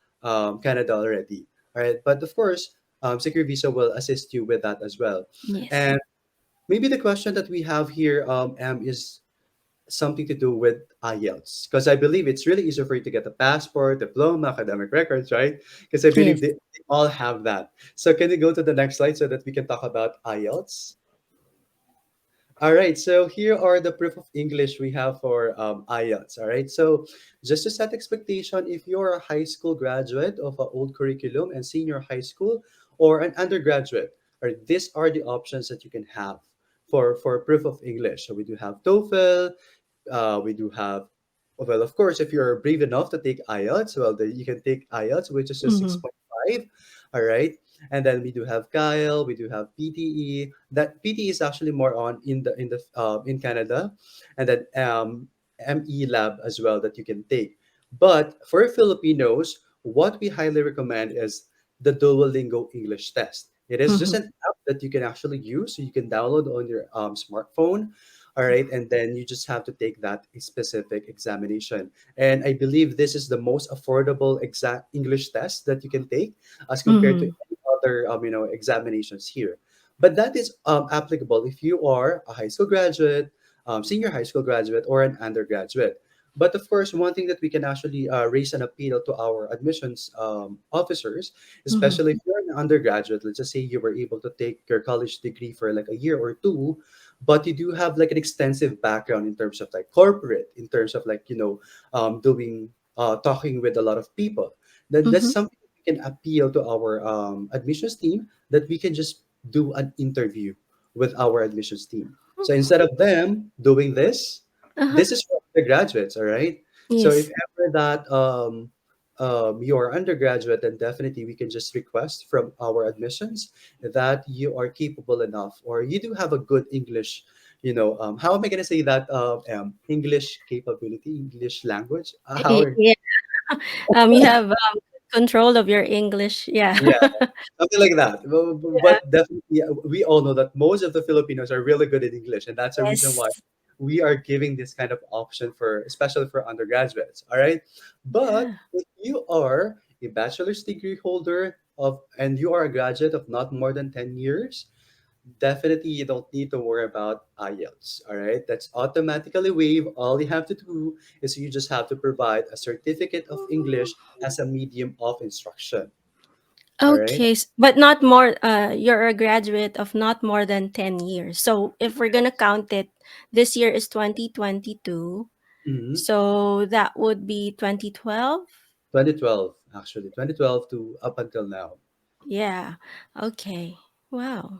Canada already. All right, but of course, Secure Visa will assist you with that as well. Yes. And maybe the question that we have here, is something to do with IELTS, because I believe it's really easy for you to get a passport, diploma, academic records, right? Because I believe Yes. they all have that. So can you go to the next slide so that we can talk about IELTS? All right, so here are the proof of English we have for IELTS. All right, so just to set expectation, if you're a high school graduate of an old curriculum and senior high school or an undergraduate, or these are the options that you can have for proof of English. So we do have TOEFL, we do have, well, of course, if you're brave enough to take IELTS, well, then you can take IELTS, which is a Mm-hmm. 6.5. All right. And then we do have Kyle, we do have PTE. That PTE is actually more on in Canada, and then ME lab as well that you can take. But for Filipinos, what we highly recommend is the Duolingo English test. It is just Mhm. an app that you can actually use. So you can download on your smartphone. All right. And then you just have to take that specific examination. And I believe this is the most affordable exact English test that you can take as compared to Mhm. any other, examinations here. But that is applicable if you are a high school graduate, senior high school graduate, or an undergraduate. But of course, one thing that we can actually raise an appeal to our admissions officers, Mhm. especially if you're an undergraduate, let's just say you were able to take your college degree for like a year or two, but you do have like an extensive background in terms of like corporate, in terms of like, doing, talking with a lot of people, then that's Mhm. something we can appeal to our admissions team that we can just do an interview with our admissions team. So instead of them doing this, Uh-huh. this is for the graduates, all right? So if Yes. ever that you're undergraduate, then definitely we can just request from our admissions that you are capable enough or you do have a good English, how am I going to say that? English capability, English language. Yeah. You have control of your English. Yeah. Yeah, something like that. Yeah. But definitely, we all know that most of the Filipinos are really good at English, and that's the reason why Yes. we are giving this kind of option for, especially for undergraduates. All right, but Yeah. if you are a bachelor's degree holder and you are a graduate of not more than 10 years, definitely you don't need to worry about IELTS. All right, that's automatically waived. All you have to do is you just have to provide a certificate of English as a medium of instruction. All right. Okay, but not more, you're a graduate of not more than 10 years. So if we're gonna count it, this year is 2022. Mhm. So that would be 2012. 2012, actually, 2012 to up until now. Yeah. Okay. Wow.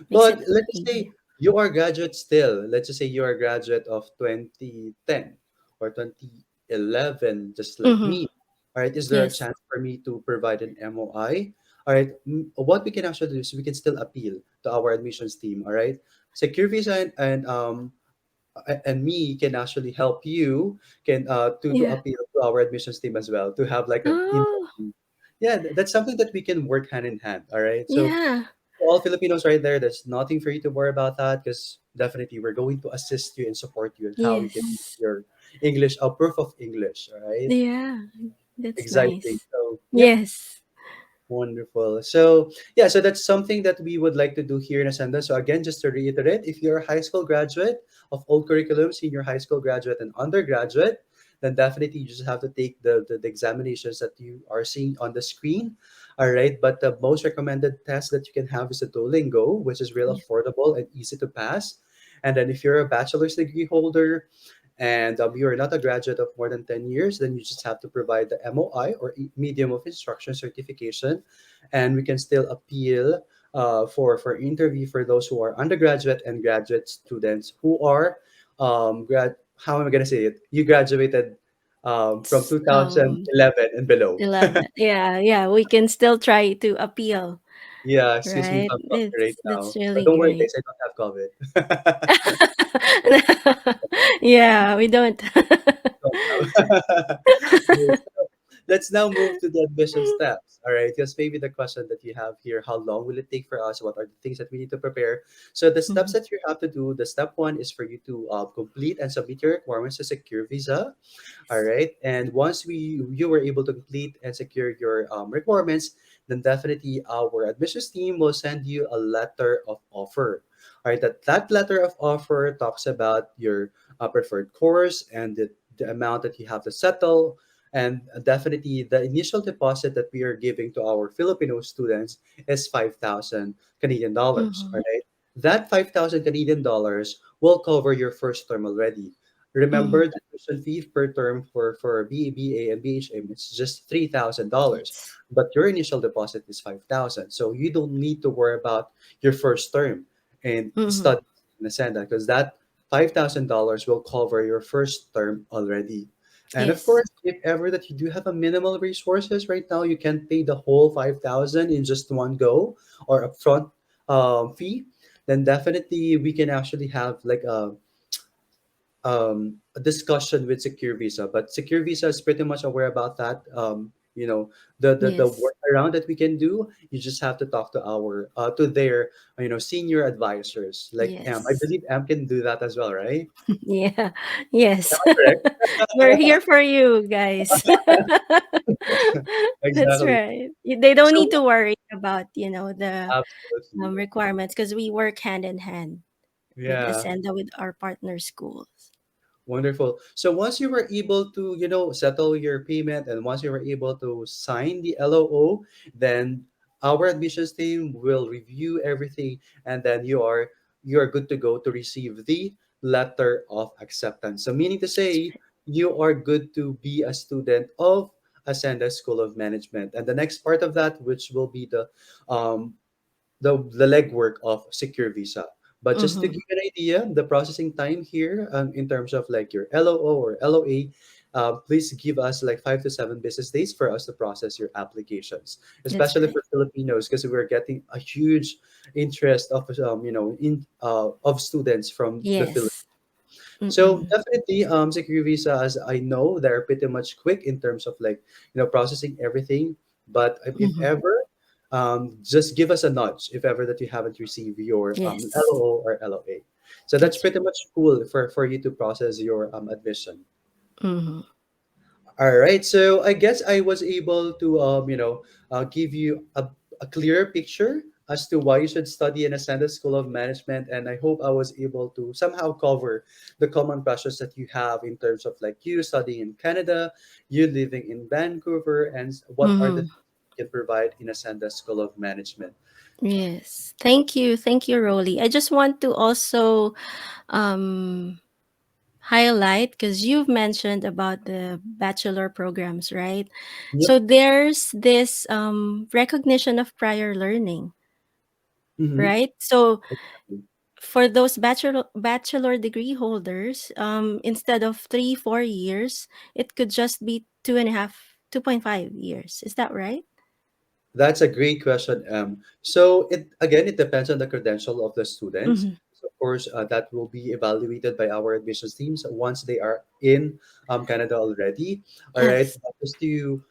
Makes But it let's just say easy. you are a graduate still. Let's just say you are a graduate of 2010 or 2011, just like Mm-hmm. me. All right, is there a Yes. chance for me to provide an MOI? All right, what we can actually do is we can still appeal to our admissions team. All right, Secure Visa and me can actually help you can to Yeah. appeal to our admissions team as well to have like an Oh, interview. Yeah, that's something that we can work hand in hand. All right, so yeah. for all Filipinos right there, there's nothing for you to worry about that because definitely we're going to assist you and support you in how you can use Yes. your English, a proof of English. All right, Yeah. That's exciting. nice. So yep. Yes. Wonderful. So, yeah, so that's something that we would like to do here in Ascenda. So, again, just to reiterate, if you're a high school graduate of old curriculum, senior high school graduate, and undergraduate, then definitely you just have to take the examinations that you are seeing on the screen. All right. But the most recommended test that you can have is a Duolingo, which is real Yeah. affordable and easy to pass. And then if you're a bachelor's degree holder, and you are not a graduate of more than 10 years, then you just have to provide the MOI or medium of instruction certification, and we can still appeal for interview for those who are undergraduate and graduate students who are how am I going to say it? You graduated from It's, 2011 and below. 11. Yeah, yeah, we can still try to appeal, Yeah, excuse me if right? I'm talking right That's now, but really don't worry, great. guys, I don't have COVID. Yeah, we don't. Don't have. Let's now move to the admission steps. All right, because maybe the question that you have here, how long will it take for us? What are the things that we need to prepare? So the steps Mhm. that you have to do, the step one is for you to complete and submit your requirements to secure visa. All right. And once you were able to complete and secure your requirements, then definitely our admissions team will send you a letter of offer. All right. That letter of offer talks about your preferred course and the amount that you have to settle. And definitely the initial deposit that we are giving to our Filipino students is 5,000 Canadian dollars. All Mhm. right. That 5,000 Canadian dollars will cover your first term already. Mhm. Remember, the tuition fee per term for BA, and BHM is just $3,000, Yes. but your initial deposit is 5,000. So you don't need to worry about your first term and Mhm. study in Ascenda because that $5,000 will cover your first term already. And of Yes. course, if ever that you do have a minimal resources right now, you can pay the whole 5,000 in just one go or upfront fee, then definitely we can actually have like a discussion with Secure Visa. But Secure Visa is pretty much aware about that. The Yes. workaround that we can do, you just have to talk to our to their senior advisors. Like I Yes. believe Am can do that as well, right? Yeah. Yes. Correct. We're here for you guys. That's Exactly. right. They don't So need to worry about, the absolutely. requirements because we work hand in hand with Yeah. Acsenda with our partner schools. Wonderful. So once you were able to, settle your payment and once you were able to sign the LOO, then our admissions team will review everything and then you are good to go to receive the letter of acceptance. So meaning to That's say you are good to be a student of Ascenda School of Management. And the next part of that, which will be um, the legwork of secure visa. But right. just to Mm-hmm. give you an idea, the processing time here, in terms of like your LOO or LOA, please give us like 5 to 7 business days for us to process your applications, That's especially right. for Filipinos, because we're getting a huge interest of of students from the Philippines. Yes. So Mm-mm. definitely, secure visa, as I know, they're pretty much quick in terms of like processing everything. But if Mm-hmm. ever, just give us a nudge if ever that you haven't received your Yes. LO or LOA. So that's That's pretty much cool for you to process your admission. right. Mm-hmm. All right, so I guess I was able to give you a clearer picture as to why you should study in Ascenda School of Management, and I hope I was able to somehow cover the common pressures that you have in terms of like you studying in Canada, you living in Vancouver, and what are the Mm-hmm. things you can provide in Ascenda School of Management. Yes. Thank you. Thank you, Rolly. I just want to also um highlight because you've mentioned about the bachelor programs, right? Yep. So there's this recognition of prior learning, Mm-hmm. right? So for those bachelor degree holders, instead of 3 4 years, it could just be 2.5 years. Is that right? That's a great question, So it depends on the credential of the students. Mm-hmm. So of course, that will be evaluated by our admissions teams once they are in Canada already. All right, Yes. but just to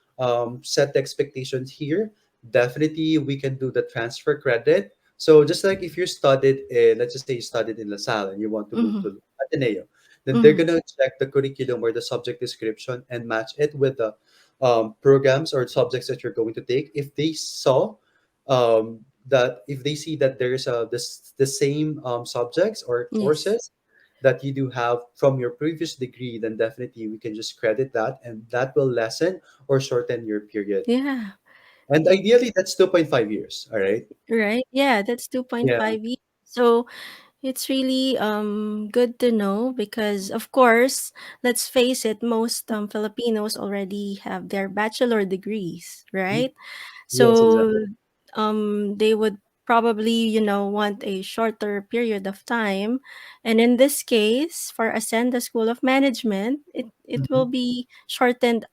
set the expectations here, definitely we can do the transfer credit. So just like if you studied in, let's just say you studied in LaSalle and you want to move Mm-hmm. to Ateneo, then they're Mm-hmm. gonna check the curriculum or the subject description and match it with the programs or subjects that you're going to take. If they saw that if they see that there's the same subjects or Yes. courses that you do have from your previous degree, then definitely we can just credit that and that will lessen or shorten your period. Yeah. And ideally that's 2.5 years. All right. Right. Yeah, that's Yeah. 2.5 years. So it's really good to know because of course, let's face it, most Filipinos already have their bachelor degrees, Mhm. right? Yes, So exactly. they would probably, want a shorter period of time. And in this case, for Ascenda School of Management, it will Mhm. be shortened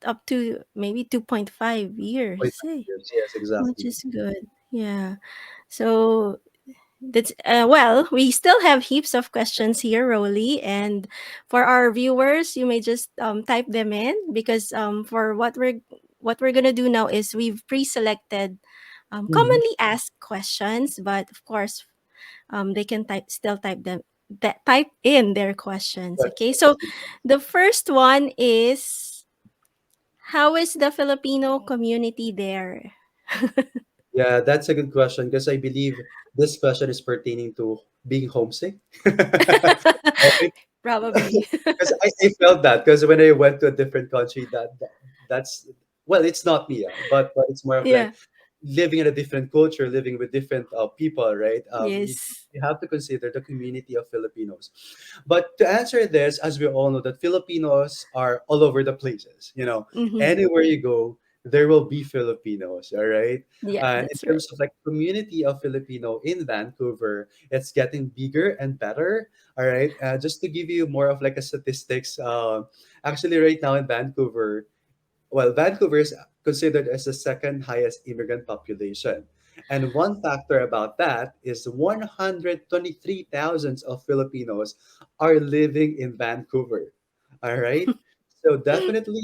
up to maybe 2.5 years, 2.5 eh, years. Yes, which exactly. is good. Yeah. So that's well, we still have heaps of questions here, Rolly, and for our viewers, you may just type them in because for what we're gonna do now is we've pre-selected Mhm. commonly asked questions, but of course, they can type them that type in their questions. Okay, so Questions. the first one is, how is the Filipino community there? Yeah, that's a good question because I believe this question is pertaining to being homesick. Right? Probably. Because I felt that because when I went to a different country, that's well, it's not me, but it's more of like Yeah. living in a different culture, living with different people, right? Yes. You have to consider the community of Filipinos. But to answer this, as we all know, that Filipinos are all over the places. Mm-hmm. Anywhere you go, there will be Filipinos, all right? Yeah, And in that's right. terms of like community of Filipino in Vancouver, it's getting bigger and better, all right? Just to give you more of like a statistics, actually right now in Vancouver, well, Vancouver is considered as the second highest immigrant population. And one factor about that is 123,000 of Filipinos are living in Vancouver. All right. So definitely,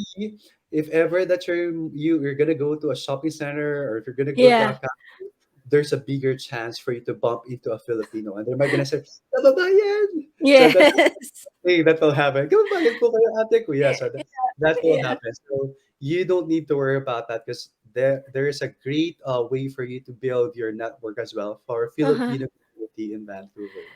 if ever that you're gonna go to a shopping center or if you're gonna go to a Yeah. cafe, there's a bigger chance for you to bump into a Filipino, and they might gonna say, "Kababayan!" So that's Yes. thing that will happen. Kababayan po kayo ate ko. Yeah, Yeah. so that will Yeah. happen. So you don't need to worry about that because there is a great way for you to build your network as well for Uh-huh. Filipino community in Vancouver.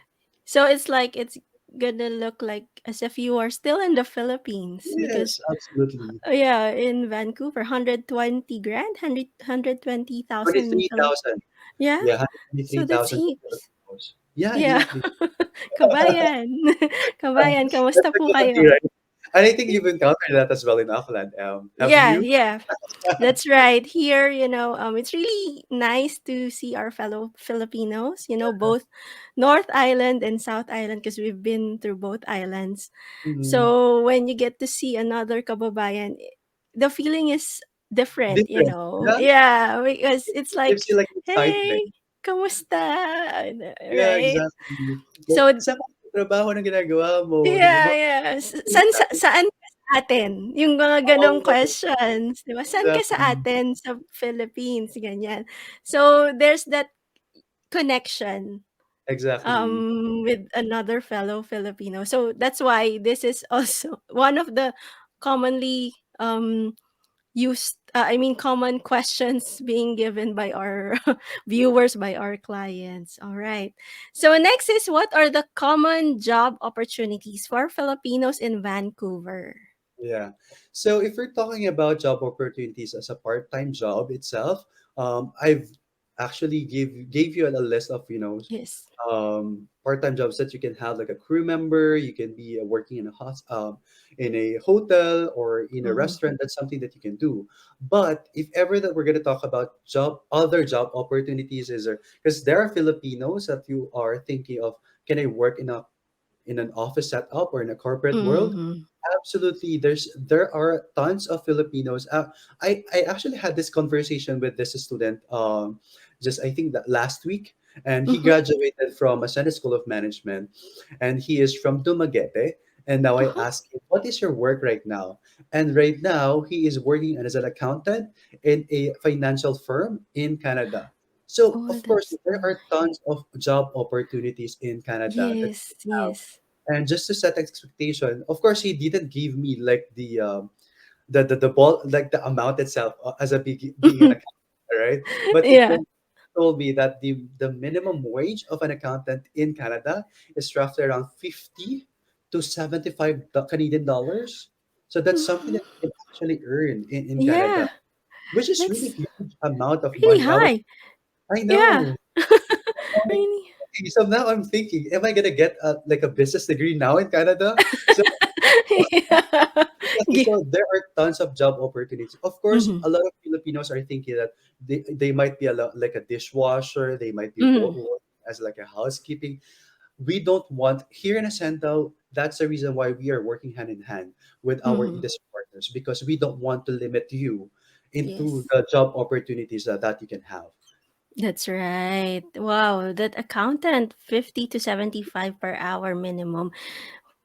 So it's like it's gonna look like as if you are still in the Philippines because Yes, absolutely. yeah, in Vancouver, 120 grand, 120,000 Philip. 23,000. Yeah. Yeah, So that's 123,000 heaps. Filipinos. Yeah, Yeah. exactly. Kabayan. Kabayan, That's kamusta the po comedy, kayo? right? And I think you've encountered that as well in Auckland. Have Yeah, you? yeah. That's right. Here, it's really nice to see our fellow Filipinos, both North Island and South Island because we've been through both islands. Mhm. So when you get to see another kababayan, the feeling is different, Different. Yeah, Yeah, because it's it like, gives you like excitement. hey, kamusta? Yeah, Right? exactly. Like, So saan ka trabaho na ginagawa mo? Di ba? yeah, yeah. Saan ka sa atin? Yung mga gano'ng Oo, questions, 'di ba? Saan ka sa exactly. atin? Sa Philippines, ganyan. So, there's that connection, Exactly. with another fellow Filipino. So, that's why this is also one of the commonly, common questions being given by our viewers, by our clients. All right. So next is, what are the common job opportunities for Filipinos in Vancouver? Yeah. So if we're talking about job opportunities as a part-time job itself, I've actually gave you a list of Yes. part-time jobs that you can have, like a crew member. You can be working in a hotel or in a Mhm. restaurant. That's something that you can do. But if ever that we're going to talk about other job opportunities, is there, because there are Filipinos that you are thinking of, can I work in an office setup or in a corporate world? Mhm. Absolutely. There are tons of Filipinos. I actually had this conversation with this student just I think that last week, and he Mhm. graduated from Acsenda School of Management, and he is from Dumaguete. And now I Uh-huh. asked him, what is your work right now? And right now he is working as an accountant in a financial firm in Canada. So Oh, of course that's there are nice. tons of job opportunities in Canada that you Yes, can have. yes. And just to set expectation, of course, he didn't give me like the ball, like the amount itself as a being an accountant, right? But he Yeah. told me that the minimum wage of an accountant in Canada is roughly around 50 to 75 Canadian dollars. So that's something Mhm. that you can actually earn in Canada, Yeah, which is really that's huge amount of really money. high. I Yeah. know. I'm like, Really. okay, so now I'm thinking, am I gonna get like a business degree now in Canada? So Yeah. exactly. So there are tons of job opportunities. Of course, Mhm. a lot of Filipinos are thinking that they might be like a dishwasher, they might be Mhm. working as like a housekeeping. We don't want here in Ascento. That's the reason why we are working hand in hand with our Mhm. industry partners, because we don't want to limit you into Yes, the job opportunities that you can have. that's right. Wow, that accountant, 50 to 75 per hour minimum.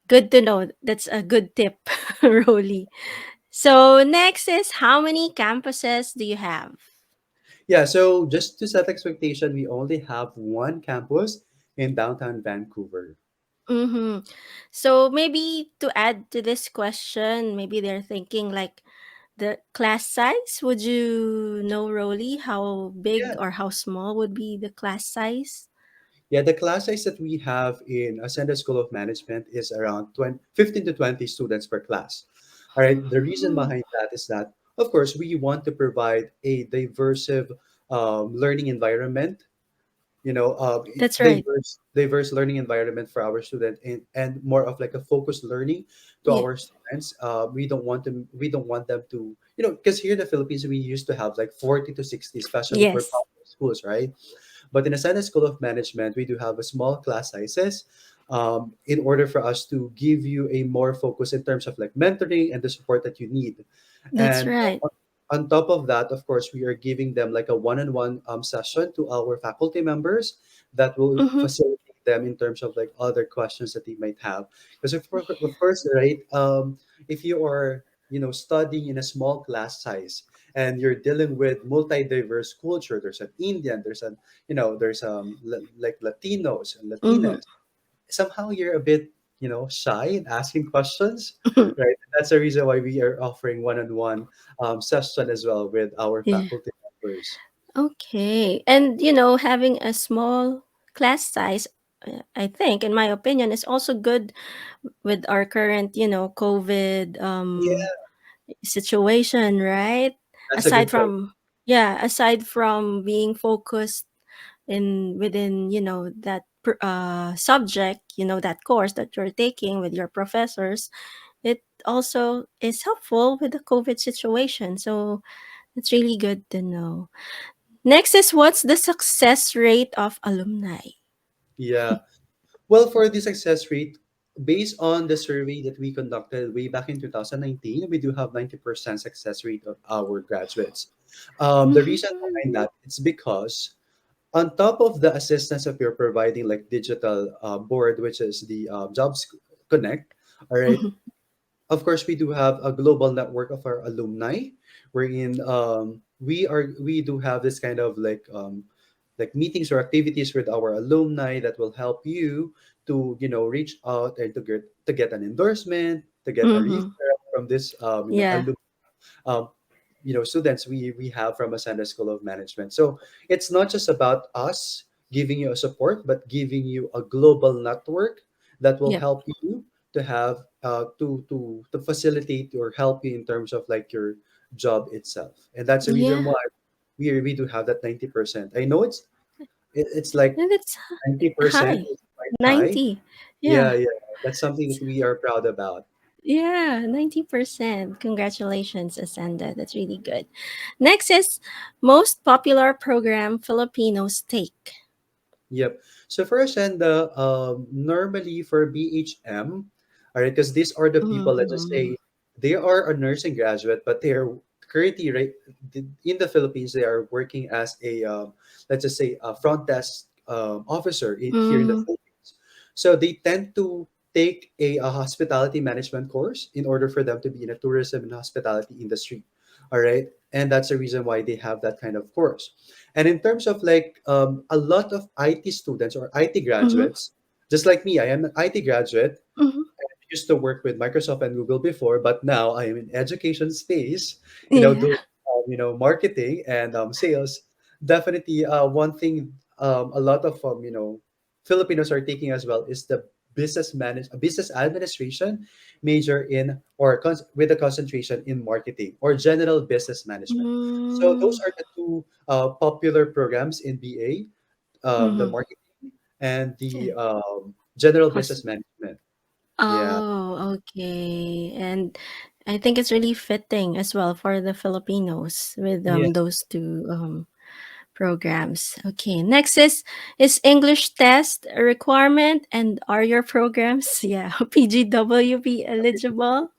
Good to know. That's a good tip, Rolly. So next is, how many campuses do you have? Yeah, so just to set expectation, we only have one campus in downtown Vancouver. Mm-hmm. So maybe to add to this question, maybe they're thinking like the class size. Would you know, Rolly, how big Yeah, or how small would be the class size? yeah, the class size that we have in Ascenda School of Management is around 15 to 20 students per class. All right, the reason Mm-hmm. behind that is that, of course, we want to provide a diverse learning environment. That's right. diverse learning environment for our student, and more of like a focused learning to Yeah. our students. We don't want them to, because here in the Philippines we used to have like 40 to 60, especially for Yes. public schools, right? But in Acsenda School of Management, we do have a small class sizes, in order for us to give you a more focus in terms of like mentoring and the support that you need. That's And right. on top of that, of course, we are giving them like a one-on-one session to our faculty members that will Mm-hmm. facilitate them in terms of like other questions that they might have. Because of course, right, if you are, studying in a small class size and you're dealing with multi-diverse culture, there's an Indian, there's like Latinos and Mm-hmm. Latinas. Somehow you're a bit, shy in asking questions, right? That's the reason why we are offering one-on-one session as well with our Yeah. faculty members. Okay. And having a small class size, I think, in my opinion, is also good with our current, COVID Yeah, situation, right? that's a Aside good point. from yeah, aside from being focused in within, that subject, that course that you're taking with your professors, it also is helpful with the COVID situation. So it's really good to know. Next is, what's the success rate of alumni? Yeah. Well, for the success rate, based on the survey that we conducted way back in 2019, we do have 90% success rate of our graduates. The reason behind Mhm. that, it's because on top of the assistance of your providing like digital board, which is the Jobs Connect, all right. Mhm. Of course, we do have a global network of our alumni, wherein we do have this kind of like meetings or activities with our alumni that will help you to reach out and to get an endorsement, to get a Mhm. referral from this Yeah. um, students we have from Acsenda School of Management. So it's not just about us giving you a support, but giving you a global network that will Yep. help you to have to facilitate or help you in terms of like your job itself. And that's the reason Yeah. why we do have that 90%. I know it's like And it's 90% high. is quite high. 90. Yeah, Yeah. yeah. That's something that we are proud about. Yeah, 90%. Congratulations, Ascenda. That's really good. Next is, most popular program Filipinos take. Yep. So first, and normally for BHM, all right, because these are the people, let's just Mhm. say they are a nursing graduate, but they are currently right in the Philippines. They are working as a let's just say a front desk officer here in the Mm, Philippines. So they tend to take a hospitality management course in order for them to be in a tourism and hospitality industry. All right, and that's the reason why they have that kind of course. And in terms of like a lot of IT students or IT mhm, graduates, just like me, I am an IT graduate. mhm. I used to work with Microsoft and Google before, but now I am in education space, Yeah. doing marketing and sales. Definitely, one thing a lot of Filipinos are taking as well is the business administration major in with a concentration in marketing or general business management. So those Mm, are the two popular programs in BA, the mhm. marketing and the Okay. general Hos- business management. Yeah, Oh, okay. And I think it's really fitting as well for the Filipinos with yeah. those two programs. Okay. Next is English test a requirement, and are your programs yeah, PGWP eligible?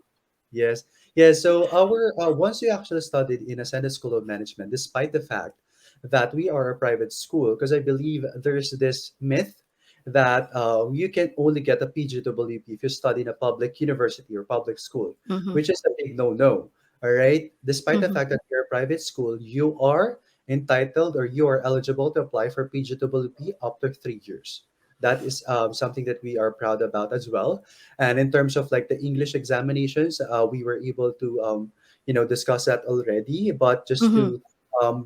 Yes. Yeah. So our once you actually studied in Ascenda School of Management, despite the fact that we are a private school, because I believe there's this myth that you can only get a PGWP if you study in a public university or public school, Mhm. which is a big no-no. All right. Despite the Mhm. fact that you're a private school, you are entitled or you are eligible to apply for PGWP up to 3 years. That is something that we are proud about as well. And in terms of like the English examinations, we were able to discuss that already. But just Mhm. to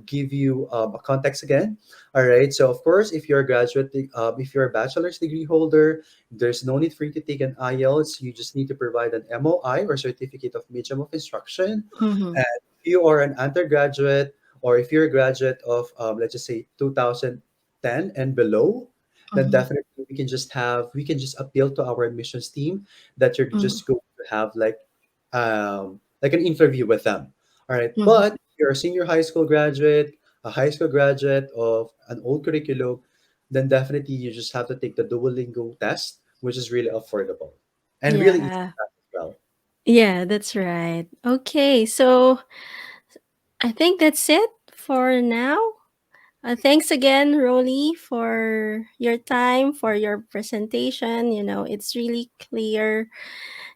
give you a context again, all right. So of course, if you're a graduate, if you're a bachelor's degree holder, there's no need for you to take an IELTS. You just need to provide an MOI or certificate of medium of instruction. Mhm. And if you are an undergraduate or if you're a graduate of let's just say 2000. 10 and below, then Mm-hmm. definitely we can just appeal to our admissions team that you're just going to have like an interview with them. All right. Mm-hmm. But if you're a senior high school graduate, a high school graduate of an old curriculum, then definitely you just have to take the Duolingo test, which is really affordable and really easy Yeah. to pass as well. Yeah, that's right. Okay, so I think that's it for now. Thanks again, Rolly, for your time, for your presentation. It's really clear.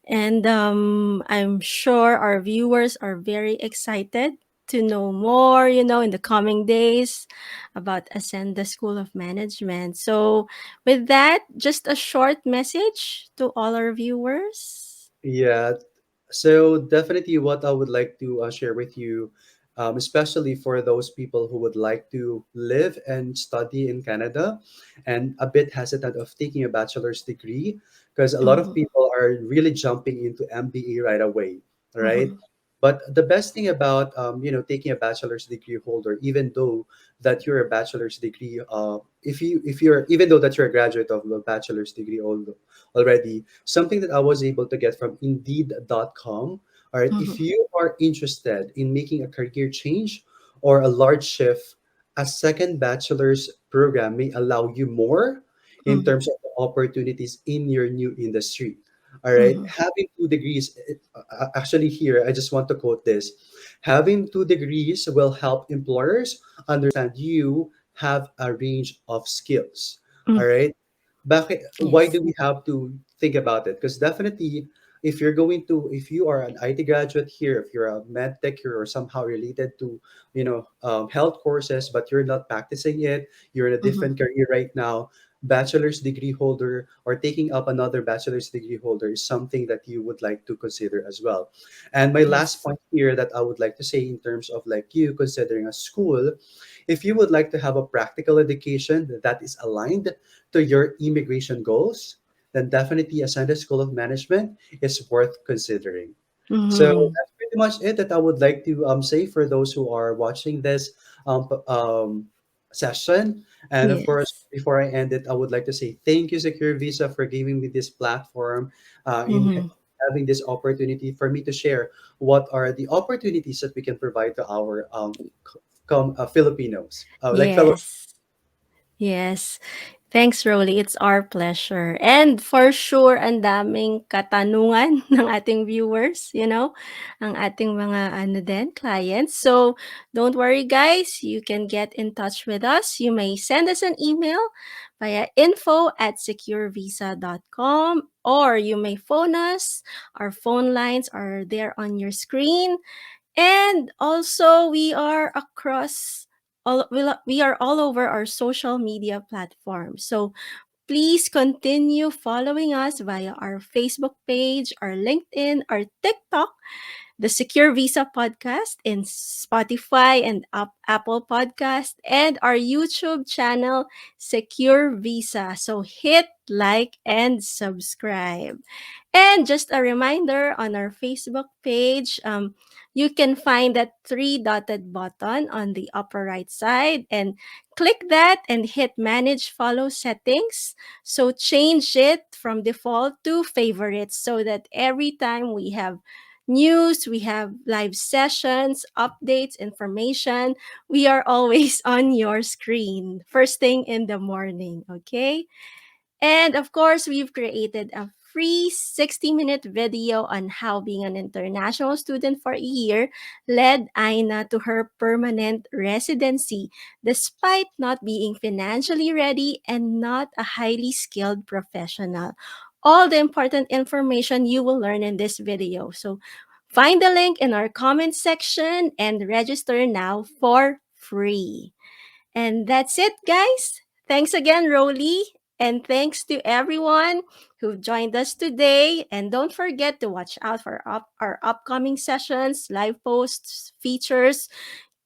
And I'm sure our viewers are very excited to know more, in the coming days about Acsenda School of Management. So, with that, just a short message to all our viewers. Yeah. So definitely what I would like to share with you, especially for those people who would like to live and study in Canada and a bit hesitant of taking a bachelor's degree, because a lot of Mm-hmm, people are really jumping into MBA right away, right? mm-hmm, But the best thing about taking a bachelor's degree holder, even though that you're a bachelor's degree, if you're even though that you're a graduate of a bachelor's degree already, something that I was able to get from Indeed.com. All right, mm-hmm, if you are interested in making a career change or a large shift, a second bachelor's program may allow you more in mm-hmm, terms of the opportunities in your new industry. All right, mm-hmm. having 2 degrees, actually, here, I just want to quote this: having 2 degrees will help employers understand you have a range of skills. All Mm, right, why yes. do we have to think about it? Because definitely, if you are an IT graduate here, if you're a med tech here or somehow related to, health courses, but you're not practicing it, you're in a Mm-hmm, different career right now, bachelor's degree holder or taking up another bachelor's degree holder is something that you would like to consider as well. And my last yes. point here that I would like to say in terms of like you considering a school, if you would like to have a practical education that is aligned to your immigration goals, then definitely Acsenda School of Management is worth considering. So Mm-hmm. that's pretty much it that I would like to say for those who are watching this session. And of course, Yes. before I end it, I would like to say thank you, Secure Visa, for giving me this platform Mm-hmm. having this opportunity for me to share what are the opportunities that we can provide to our Filipinos, like fellow. Yes. Yes. Thanks, Rolly. It's our pleasure. And for sure, ang daming katanungan ng ating viewers, ang ating mga clients. So, don't worry, guys. You can get in touch with us. You may send us an email via info@securevisa.com, or you may phone us. Our phone lines are there on your screen. And also, we are all over our social media platforms. So please continue following us via our Facebook page, our LinkedIn, our TikTok, the Secure Visa podcast in Spotify and Apple Podcast, and our YouTube channel, Secure Visa. So hit like and subscribe. And just a reminder, on our Facebook page, you can find that three dotted button on the upper right side, and click that and hit manage follow settings. So change it from default to favorites so that every time we have news, we have live sessions, updates, information, we are always on your screen first thing in the morning, okay? And of course, we've created a free 60-minute video on how being an international student for a year led Aina to her permanent residency despite not being financially ready and not a highly skilled professional. All the important information you will learn in this video. So find the link in our comment section and register now for free. And that's it, guys. Thanks again, Rolly. And thanks to everyone who joined us today. And don't forget to watch out for our upcoming sessions, live posts, features.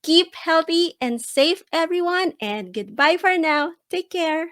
Keep healthy and safe, everyone. And goodbye for now. Take care.